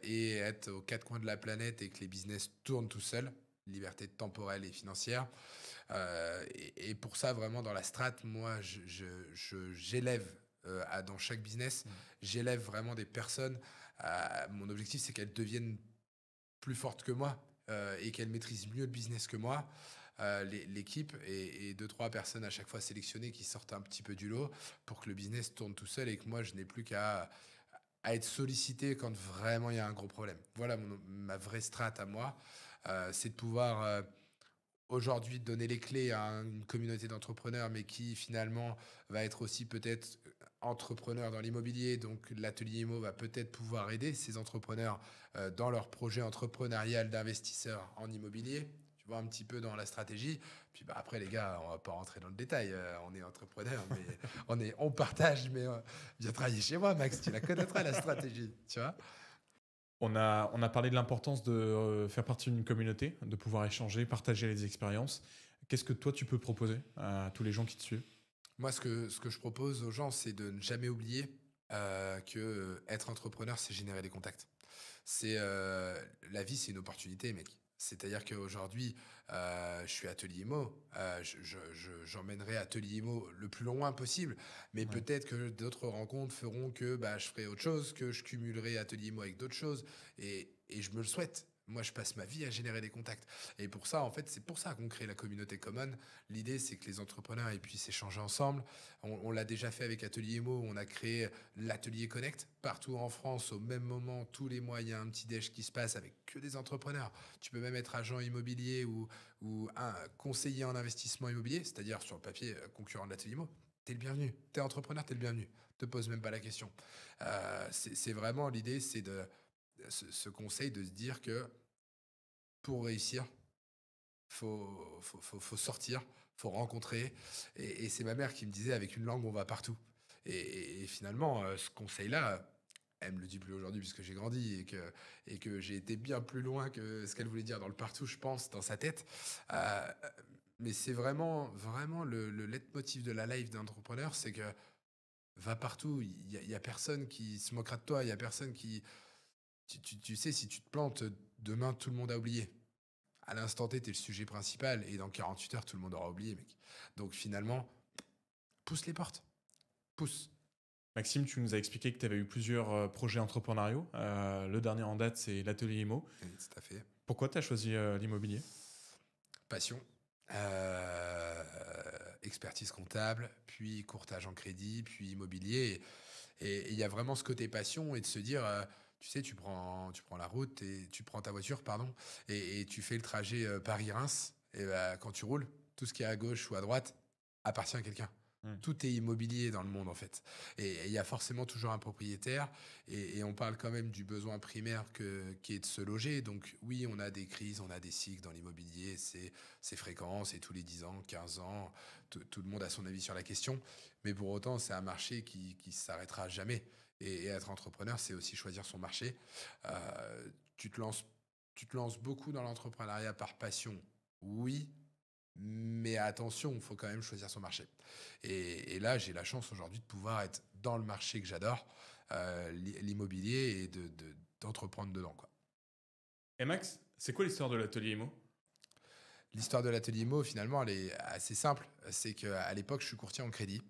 et être aux quatre coins de la planète et que les business tournent tout seuls. Liberté temporelle et financière. Et pour ça, vraiment, dans la strat, moi, j'élève dans chaque business, Mm. j'élève vraiment des personnes. Mon objectif, c'est qu'elles deviennent plus fortes que moi et qu'elles maîtrisent mieux le business que moi. l'équipe et deux, trois personnes à chaque fois sélectionnées qui sortent un petit peu du lot pour que le business tourne tout seul et que moi, je n'ai plus à être sollicité quand vraiment il y a un gros problème. Voilà ma vraie strat à moi, c'est de pouvoir aujourd'hui donner les clés à une communauté d'entrepreneurs, mais qui finalement va être aussi peut-être entrepreneur dans l'immobilier. Donc l'atelier IMO va peut-être pouvoir aider ces entrepreneurs dans leur projet entrepreneurial d'investisseurs en immobilier. Tu vois un petit peu dans la stratégie. Puis bah, après les gars, on va pas rentrer dans le détail. On est entrepreneurs, mais on partage. Mais viens travailler chez moi, Max. Tu la connaîtras la stratégie. Tu vois. On a parlé de l'importance de faire partie d'une communauté, de pouvoir échanger, partager les expériences. Qu'est-ce que toi, tu peux proposer à tous les gens qui te suivent? Moi, ce que je propose aux gens, c'est de ne jamais oublier que être entrepreneur, c'est générer des contacts. C'est la vie, c'est une opportunité, mec. C'est-à-dire qu'aujourd'hui, je suis atelier IMO. J'emmènerai atelier IMO le plus loin possible, mais Ouais. peut-être que d'autres rencontres feront que bah, je ferai autre chose, que je cumulerai atelier IMO avec d'autres choses, et je me le souhaite. Moi, je passe ma vie à générer des contacts. Et pour ça, en fait, c'est pour ça qu'on crée la communauté Common. L'idée, c'est que les entrepreneurs ils puissent échanger ensemble. On l'a déjà fait avec Atelier Emo. On a créé l'Atelier Connect partout en France au même moment. Tous les mois, il y a un petit déj qui se passe avec que des entrepreneurs. Tu peux même être agent immobilier ou un conseiller en investissement immobilier, c'est-à-dire sur le papier concurrent de l'Atelier Emo. T'es le bienvenu. T'es entrepreneur, t'es le bienvenu. Te pose même pas la question. C'est vraiment l'idée, c'est de ce conseil de se dire que pour réussir, faut sortir, faut rencontrer. Et c'est ma mère qui me disait, avec une langue, on va partout. Et finalement, ce conseil-là, elle me le dit plus aujourd'hui puisque j'ai grandi et que j'ai été bien plus loin que ce qu'elle voulait dire dans le partout, je pense, dans sa tête. Euh, mais c'est vraiment, vraiment le leitmotiv de la life d'un entrepreneur, c'est que va partout. Il y a personne qui se moquera de toi. Il y a personne qui... Tu sais, si tu te plantes, demain, tout le monde a oublié. À l'instant T, t'es le sujet principal et dans 48 heures, tout le monde aura oublié, mec. Donc finalement, pousse les portes. Pousse. Maxime, tu nous as expliqué que tu avais eu plusieurs projets entrepreneuriaux. Le dernier en date, c'est l'atelier IMO. Oui, tout à fait. Pourquoi tu as choisi l'immobilier? Passion. Expertise comptable, puis courtage en crédit, puis immobilier. Et il y a vraiment ce côté passion et de se dire, tu sais, tu prends la route et tu prends ta voiture, pardon, et tu fais le trajet Paris-Reims. Et bah, quand tu roules, tout ce qui est à gauche ou à droite appartient à quelqu'un. Hmm. Tout est immobilier dans le monde en fait. Et il y a forcément toujours un propriétaire. Et on parle quand même du besoin primaire qui est de se loger. Donc oui, on a des crises, on a des cycles dans l'immobilier. C'est fréquent, c'est tous les 10 ans, 15 ans. Tout le monde a son avis sur la question. Mais pour autant, c'est un marché qui ne s'arrêtera jamais. Et être entrepreneur, c'est aussi choisir son marché. Tu te lances, tu te lances beaucoup dans l'entrepreneuriat par passion. Oui, mais attention, il faut quand même choisir son marché. Et là, j'ai la chance aujourd'hui de pouvoir être dans le marché que j'adore, l'immobilier, et d'entreprendre dedans, quoi. Et Max, c'est quoi l'histoire de l'atelier IMO? L'histoire de l'atelier Mo, finalement, elle est assez simple. C'est qu'à l'époque, je suis courtier en crédit,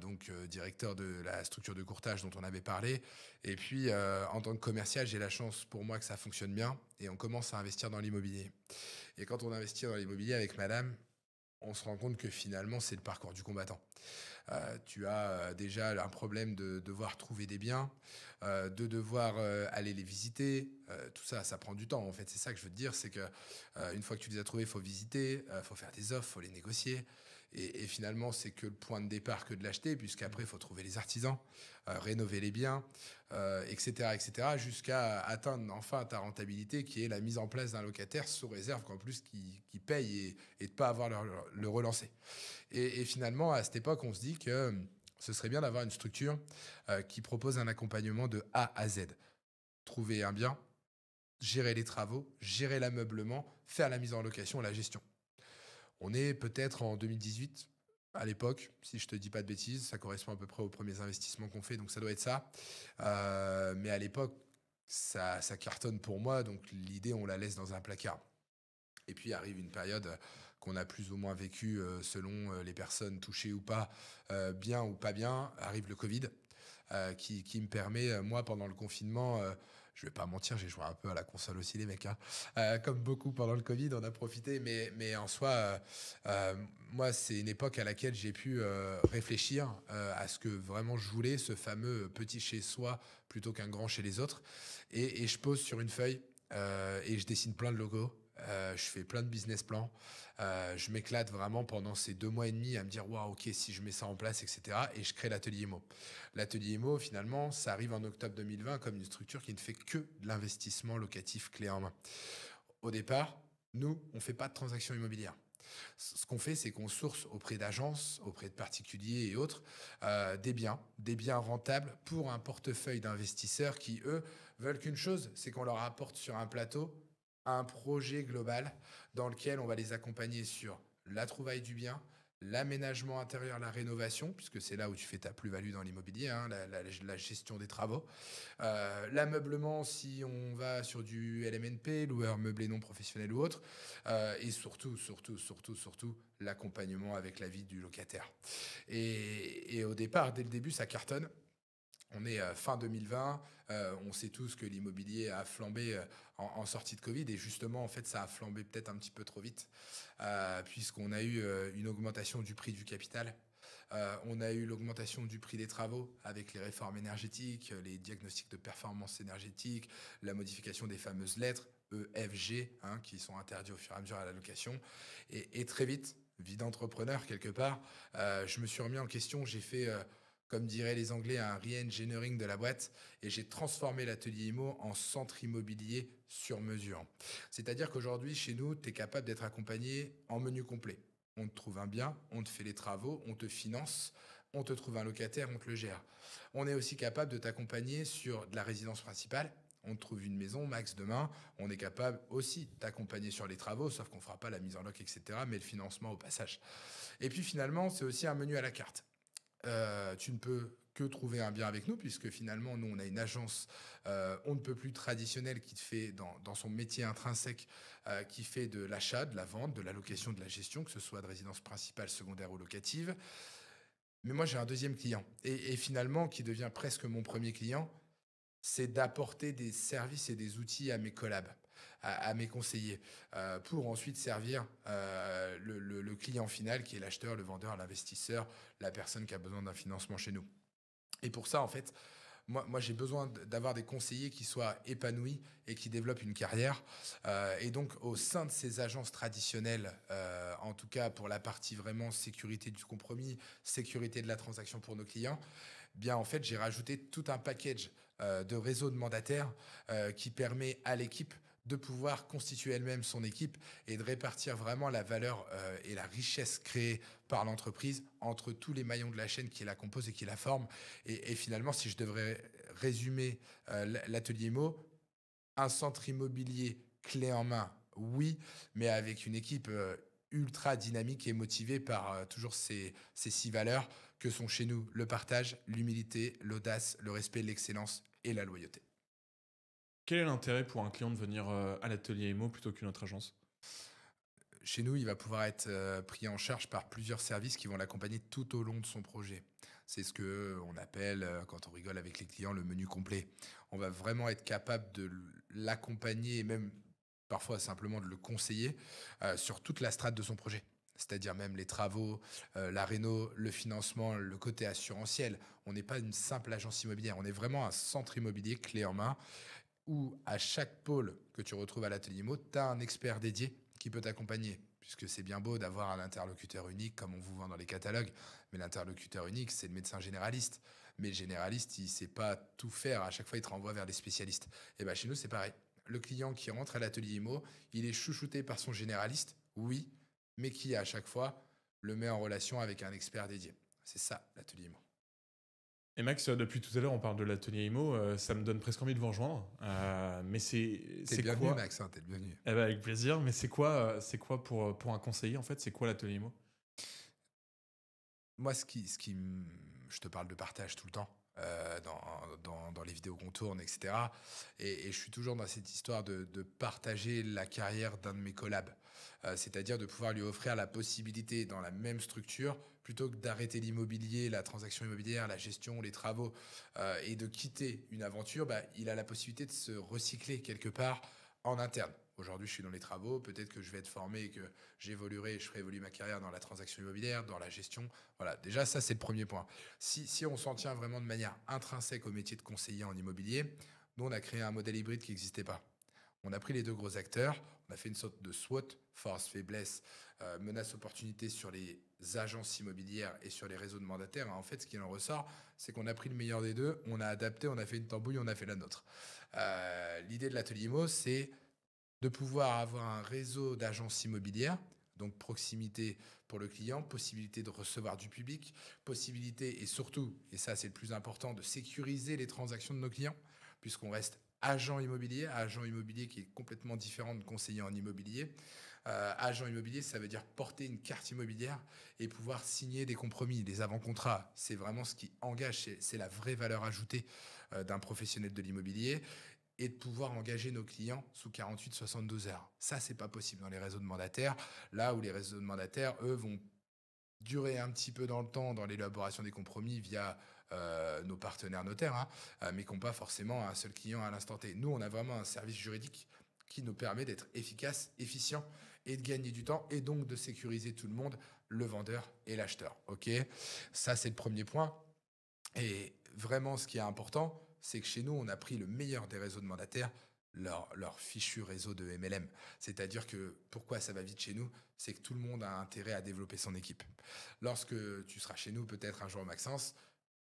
donc directeur de la structure de courtage dont on avait parlé. Et puis, en tant que commercial, j'ai la chance pour moi que ça fonctionne bien et on commence à investir dans l'immobilier. Et quand on investit dans l'immobilier avec madame, on se rend compte que finalement, c'est le parcours du combattant. Tu as déjà un problème de devoir trouver des biens, de devoir aller les visiter. Tout ça, ça prend du temps. En fait, c'est ça que je veux te dire, c'est que une fois que tu les as trouvés, il faut visiter, il faut faire des offres, il faut les négocier. Et finalement, c'est que le point de départ que de l'acheter, puisqu'après, il faut trouver les artisans, rénover les biens, etc., jusqu'à atteindre enfin ta rentabilité, qui est la mise en place d'un locataire sous réserve qu'en plus qui paye et de ne pas avoir le relancer. Et finalement, à cette époque, on se dit que ce serait bien d'avoir une structure qui propose un accompagnement de A à Z. Trouver un bien, gérer les travaux, gérer l'ameublement, faire la mise en location, la gestion. On est peut-être en 2018 à l'époque, si je te dis pas de bêtises, ça correspond à peu près aux premiers investissements qu'on fait, donc ça doit être ça. Mais à l'époque, ça cartonne pour moi, donc l'idée, on la laisse dans un placard. Et puis arrive une période qu'on a plus ou moins vécue selon les personnes touchées ou pas, bien ou pas bien. Arrive le Covid, qui me permet, moi, pendant le confinement, Je vais pas mentir, j'ai joué un peu à la console aussi, les mecs, hein. Comme beaucoup pendant le Covid, on a profité. Mais en soi, moi, c'est une époque à laquelle j'ai pu réfléchir à ce que vraiment je voulais, ce fameux petit chez soi plutôt qu'un grand chez les autres. Et je pose sur une feuille et je dessine plein de logos. Je fais plein de business plans. Je m'éclate vraiment pendant ces 2 mois et demi à me dire, waouh, ok, si je mets ça en place, etc. Et je crée l'atelier IMO. L'atelier IMO, finalement, ça arrive en octobre 2020 comme une structure qui ne fait que de l'investissement locatif clé en main. Au départ, nous, on ne fait pas de transactions immobilières. Ce qu'on fait, c'est qu'on source auprès d'agences, auprès de particuliers et autres, des biens rentables pour un portefeuille d'investisseurs qui, eux, veulent qu'une chose, c'est qu'on leur apporte sur un plateau un projet global dans lequel on va les accompagner sur la trouvaille du bien, l'aménagement intérieur, la rénovation, puisque c'est là où tu fais ta plus-value dans l'immobilier, hein, la gestion des travaux, l'ameublement si on va sur du LMNP, loueur meublé non professionnel ou autre, et surtout, l'accompagnement avec la vie du locataire. Et au départ, dès le début, ça cartonne. On est fin 2020, on sait tous que l'immobilier a flambé en sortie de Covid et justement, en fait, ça a flambé peut-être un petit peu trop vite puisqu'on a eu une augmentation du prix du capital. On a eu l'augmentation du prix des travaux avec les réformes énergétiques, les diagnostics de performance énergétique, la modification des fameuses lettres EFG hein, qui sont interdits au fur et à mesure à la location. Et très vite, vie d'entrepreneur quelque part, je me suis remis en question, j'ai fait comme diraient les Anglais, un re-engineering de la boîte et j'ai transformé l'atelier IMO en centre immobilier sur mesure. C'est-à-dire qu'aujourd'hui, chez nous, tu es capable d'être accompagné en menu complet. On te trouve un bien, on te fait les travaux, on te finance, on te trouve un locataire, on te le gère. On est aussi capable de t'accompagner sur de la résidence principale. On te trouve une maison, max demain. On est capable aussi de t'accompagner sur les travaux, sauf qu'on ne fera pas la mise en loc, etc., mais le financement au passage. Et puis finalement, c'est aussi un menu à la carte. Tu ne peux que trouver un bien avec nous, puisque finalement, nous, on a une agence on ne peut plus traditionnelle qui te fait, dans son métier intrinsèque, qui fait de l'achat, de la vente, de la location, de la gestion, que ce soit de résidence principale, secondaire ou locative. Mais moi, j'ai un deuxième client. Et finalement, qui devient presque mon premier client, c'est d'apporter des services et des outils à mes collabs, à mes conseillers, pour ensuite servir le client final qui est l'acheteur, le vendeur, l'investisseur, la personne qui a besoin d'un financement chez nous. Et pour ça, en fait, moi j'ai besoin d'avoir des conseillers qui soient épanouis et qui développent une carrière. Et donc, au sein de ces agences traditionnelles, en tout cas pour la partie vraiment sécurité du compromis, sécurité de la transaction pour nos clients, bien en fait, j'ai rajouté tout un package de réseau de mandataires qui permet à l'équipe de pouvoir constituer elle-même son équipe et de répartir vraiment la valeur et la richesse créée par l'entreprise entre tous les maillons de la chaîne qui la composent et qui la forment. Et finalement, si je devrais résumer l'atelier IMO, un centre immobilier clé en main, oui, mais avec une équipe ultra dynamique et motivée par toujours ces 6 valeurs que sont chez nous le partage, l'humilité, l'audace, le respect, l'excellence et la loyauté. Quel est l'intérêt pour un client de venir à l'atelier IMO plutôt qu'une autre agence? Chez nous, il va pouvoir être pris en charge par plusieurs services qui vont l'accompagner tout au long de son projet. C'est ce que on appelle, quand on rigole avec les clients, le menu complet. On va vraiment être capable de l'accompagner et même parfois simplement de le conseiller sur toute la strate de son projet. C'est-à-dire même les travaux, la réno, le financement, le côté assurantiel. On n'est pas une simple agence immobilière, on est vraiment un centre immobilier clé en main où à chaque pôle que tu retrouves à l'atelier IMO, tu as un expert dédié qui peut t'accompagner. Puisque c'est bien beau d'avoir un interlocuteur unique comme on vous vend dans les catalogues, mais l'interlocuteur unique, c'est le médecin généraliste. Mais le généraliste, il ne sait pas tout faire. À chaque fois, il te renvoie vers les spécialistes. Et bien chez nous, c'est pareil. Le client qui rentre à l'atelier IMO, il est chouchouté par son généraliste, oui, mais qui à chaque fois le met en relation avec un expert dédié. C'est ça, l'atelier IMO. Et Max, depuis tout à l'heure, on parle de l'atelier IMO, ça me donne presque envie de vous rejoindre. Mais T'es c'est le bienvenu, quoi? Max, hein, t'es le bienvenu. Eh ben, avec plaisir. Mais c'est quoi pour un conseiller en fait? C'est quoi l'atelier IMO? Moi, je te parle de partage tout le temps dans les vidéos qu'on tourne, etc. Et je suis toujours dans cette histoire de partager la carrière d'un de mes collabs. C'est-à-dire de pouvoir lui offrir la possibilité dans la même structure, plutôt que d'arrêter l'immobilier, la transaction immobilière, la gestion, les travaux, et de quitter une aventure, bah, il a la possibilité de se recycler quelque part en interne. Aujourd'hui, je suis dans les travaux, peut-être que je vais être formé et que j'évoluerai et je ferai évoluer ma carrière dans la transaction immobilière, dans la gestion. Voilà, déjà, ça, c'est le premier point. Si on s'en tient vraiment de manière intrinsèque au métier de conseiller en immobilier, nous, on a créé un modèle hybride qui n'existait pas. On a pris les deux gros acteurs, on a fait une sorte de SWOT, force, faiblesse, menace, opportunité sur les agences immobilières et sur les réseaux de mandataires. En fait, ce qui en ressort, c'est qu'on a pris le meilleur des deux, on a adapté, on a fait une tambouille, on a fait la nôtre. L'idée de l'atelier IMO, c'est de pouvoir avoir un réseau d'agences immobilières, donc proximité pour le client, possibilité de recevoir du public, possibilité et surtout, et ça c'est le plus important, de sécuriser les transactions de nos clients, puisqu'on reste agent immobilier qui est complètement différent de conseiller en immobilier. Agent immobilier, ça veut dire porter une carte immobilière et pouvoir signer des compromis, des avant-contrats. C'est vraiment ce qui engage, c'est la vraie valeur ajoutée d'un professionnel de l'immobilier et de pouvoir engager nos clients sous 48-72 heures. Ça, c'est pas possible dans les réseaux de mandataires. Là où les réseaux de mandataires, eux, vont durer un petit peu dans le temps dans l'élaboration des compromis via nos partenaires notaires, hein, mais qui n'ont pas forcément un seul client à l'instant T. Nous, on a vraiment un service juridique qui nous permet d'être efficace, efficient et de gagner du temps et donc de sécuriser tout le monde, le vendeur et l'acheteur. Ok, ça, c'est le premier point. Et vraiment, ce qui est important, c'est que chez nous, on a pris le meilleur des réseaux de mandataires, leur fichu réseau de MLM. C'est-à-dire que pourquoi ça va vite chez nous, c'est que tout le monde a intérêt à développer son équipe. Lorsque tu seras chez nous, peut-être un jour au Maxence,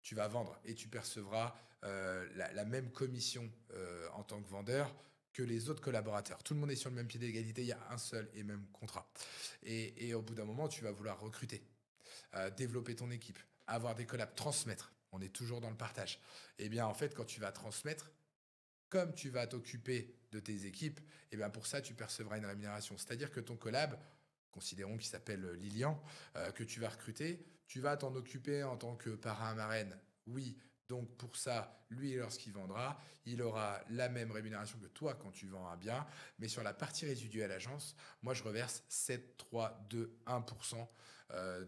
tu vas vendre et tu percevras la même commission en tant que vendeur que les autres collaborateurs. Tout le monde est sur le même pied d'égalité, il y a un seul et même contrat. Et au bout d'un moment, tu vas vouloir recruter, développer ton équipe, avoir des collabs, transmettre. On est toujours dans le partage. Eh bien, en fait, quand tu vas transmettre, comme tu vas t'occuper de tes équipes, eh bien pour ça, tu percevras une rémunération. C'est-à-dire que ton collab, considérons qu'il s'appelle Lilian, que tu vas recruter, tu vas t'en occuper en tant que parrain marraine. Oui, donc pour ça, lui, lorsqu'il vendra, il aura la même rémunération que toi quand tu vends un bien. Mais sur la partie résiduelle agence, moi, je reverse 7, 3, 2, 1%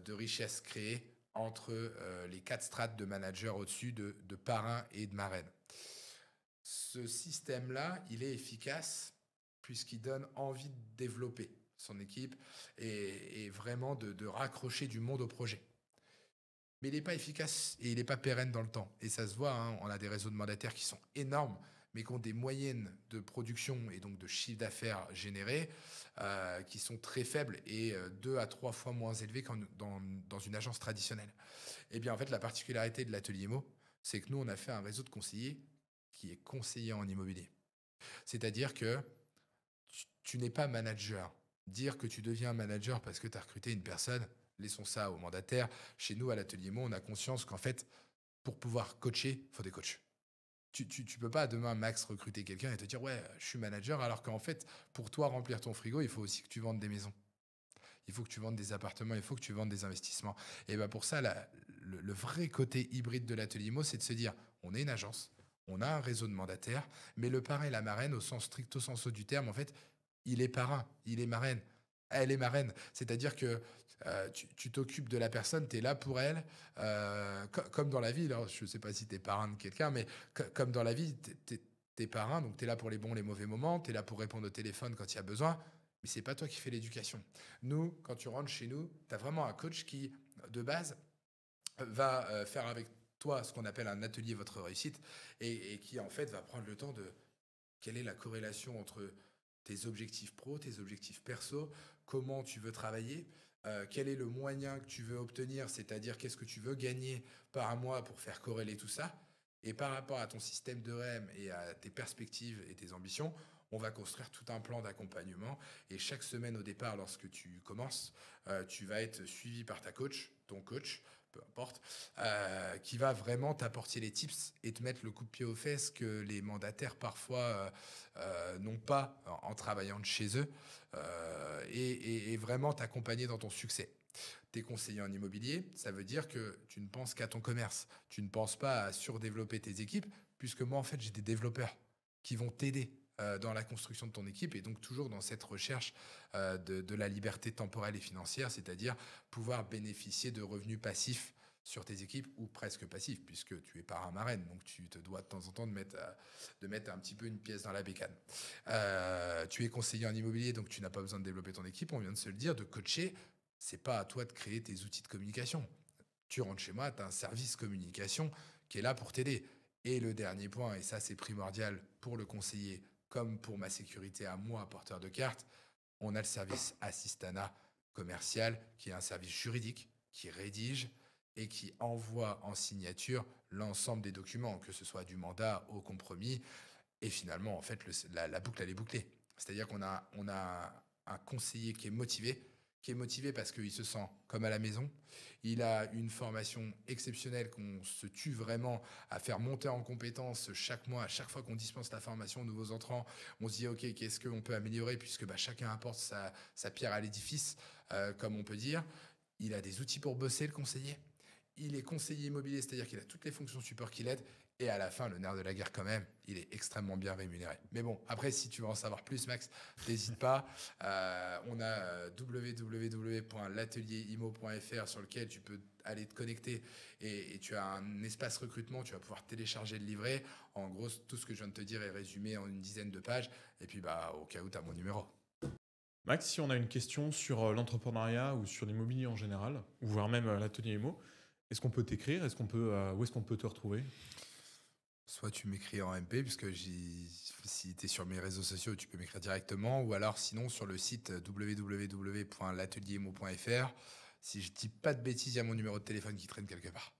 de richesse créée entre les 4 strates de managers au-dessus de parrain et de marraine. Ce système-là, il est efficace puisqu'il donne envie de développer son équipe et vraiment de raccrocher du monde au projet. Mais il n'est pas efficace et il n'est pas pérenne dans le temps. Et ça se voit, hein, on a des réseaux de mandataires qui sont énormes, mais qui ont des moyennes de production et donc de chiffre d'affaires générés qui sont très faibles et 2 à 3 fois moins élevés qu'en dans une agence traditionnelle. Eh bien, en fait, la particularité de l'atelier Mo, c'est que nous, on a fait un réseau de conseillers qui est conseiller en immobilier. C'est-à-dire que tu n'es pas manager. Dire que tu deviens manager parce que tu as recruté une personne, laissons ça aux mandataires. Chez nous, à l'atelier Mo, on a conscience qu'en fait, pour pouvoir coacher, il faut des coachs. Tu peux pas demain, Max, recruter quelqu'un et te dire ouais, je suis manager, alors qu'en fait, pour toi remplir ton frigo, il faut aussi que tu vendes des maisons. Il faut que tu vendes des appartements, il faut que tu vendes des investissements. Et ben pour ça, le vrai côté hybride de l'atelier Mo, c'est de se dire on est une agence, on a un réseau de mandataires, mais le parrain et la marraine, au sens stricto sensu du terme, en fait, il est parrain, il est marraine, elle est marraine. C'est-à-dire que tu t'occupes de la personne, tu es là pour elle, comme dans la vie. Alors, je ne sais pas si tu es parrain de quelqu'un, mais comme dans la vie, t'es parrain, donc tu es là pour les bons, les mauvais moments, tu es là pour répondre au téléphone quand il y a besoin, mais c'est pas toi qui fais l'éducation. Nous, quand tu rentres chez nous, tu as vraiment un coach qui, de base, va faire avec toi ce qu'on appelle un atelier votre réussite et qui en fait va prendre le temps de quelle est la corrélation entre tes objectifs pro, tes objectifs perso, comment tu veux travailler, quel est le moyen que tu veux obtenir, c'est-à-dire qu'est-ce que tu veux gagner par mois pour faire corréler tout ça. Et par rapport à ton système de REM et à tes perspectives et tes ambitions, on va construire tout un plan d'accompagnement. Et chaque semaine au départ, lorsque tu commences, tu vas être suivi par ta coach, ton coach, peu importe, qui va vraiment t'apporter les tips et te mettre le coup de pied aux fesses que les mandataires parfois n'ont pas en travaillant de chez eux et vraiment t'accompagner dans ton succès. T'es conseiller en immobilier, ça veut dire que tu ne penses qu'à ton commerce. Tu ne penses pas à surdévelopper tes équipes, puisque moi, en fait, j'ai des développeurs qui vont t'aider dans la construction de ton équipe et donc toujours dans cette recherche de la liberté temporelle et financière, c'est-à-dire pouvoir bénéficier de revenus passifs sur tes équipes ou presque passifs puisque tu es parrain marraine, donc tu te dois de temps en temps de mettre un petit peu une pièce dans la bécane. Tu es conseiller en immobilier, donc tu n'as pas besoin de développer ton équipe, on vient de se le dire, de coacher. C'est pas à toi de créer tes outils de communication. Tu rentres chez moi, tu as un service communication qui est là pour t'aider. Et le dernier point, et ça c'est primordial pour le conseiller comme pour ma sécurité à moi, porteur de carte, on a le service Assistana commercial qui est un service juridique qui rédige et qui envoie en signature l'ensemble des documents, que ce soit du mandat au compromis. Et finalement, en fait, la boucle, elle est bouclée. C'est-à-dire qu'on a un conseiller qui est motivé parce qu'il se sent comme à la maison. Il a une formation exceptionnelle qu'on se tue vraiment à faire monter en compétences chaque mois. À chaque fois qu'on dispense la formation aux nouveaux entrants, on se dit, OK, qu'est-ce qu'on peut améliorer puisque chacun apporte sa pierre à l'édifice, comme on peut dire. Il a des outils pour bosser, le conseiller. Il est conseiller immobilier, c'est-à-dire qu'il a toutes les fonctions support qui l'aident. Et à la fin, le nerf de la guerre quand même, il est extrêmement bien rémunéré. Mais bon, après, si tu veux en savoir plus, Max, n'hésite pas. On a www.l'atelierimo.fr sur lequel tu peux aller te connecter et tu as un espace recrutement, tu vas pouvoir télécharger le livret. En gros, tout ce que je viens de te dire est résumé en une dizaine de pages. Et puis, au cas où, tu as mon numéro. Max, si on a une question sur l'entrepreneuriat ou sur l'immobilier en général, ou voire même l'atelier IMO, est-ce qu'on peut t'écrire? Où est-ce qu'on peut te retrouver? Soit tu m'écris en MP, puisque si tu es sur mes réseaux sociaux, tu peux m'écrire directement, ou alors sinon sur le site www.l'atelierimo.fr. Si je dis pas de bêtises, il y a mon numéro de téléphone qui traîne quelque part.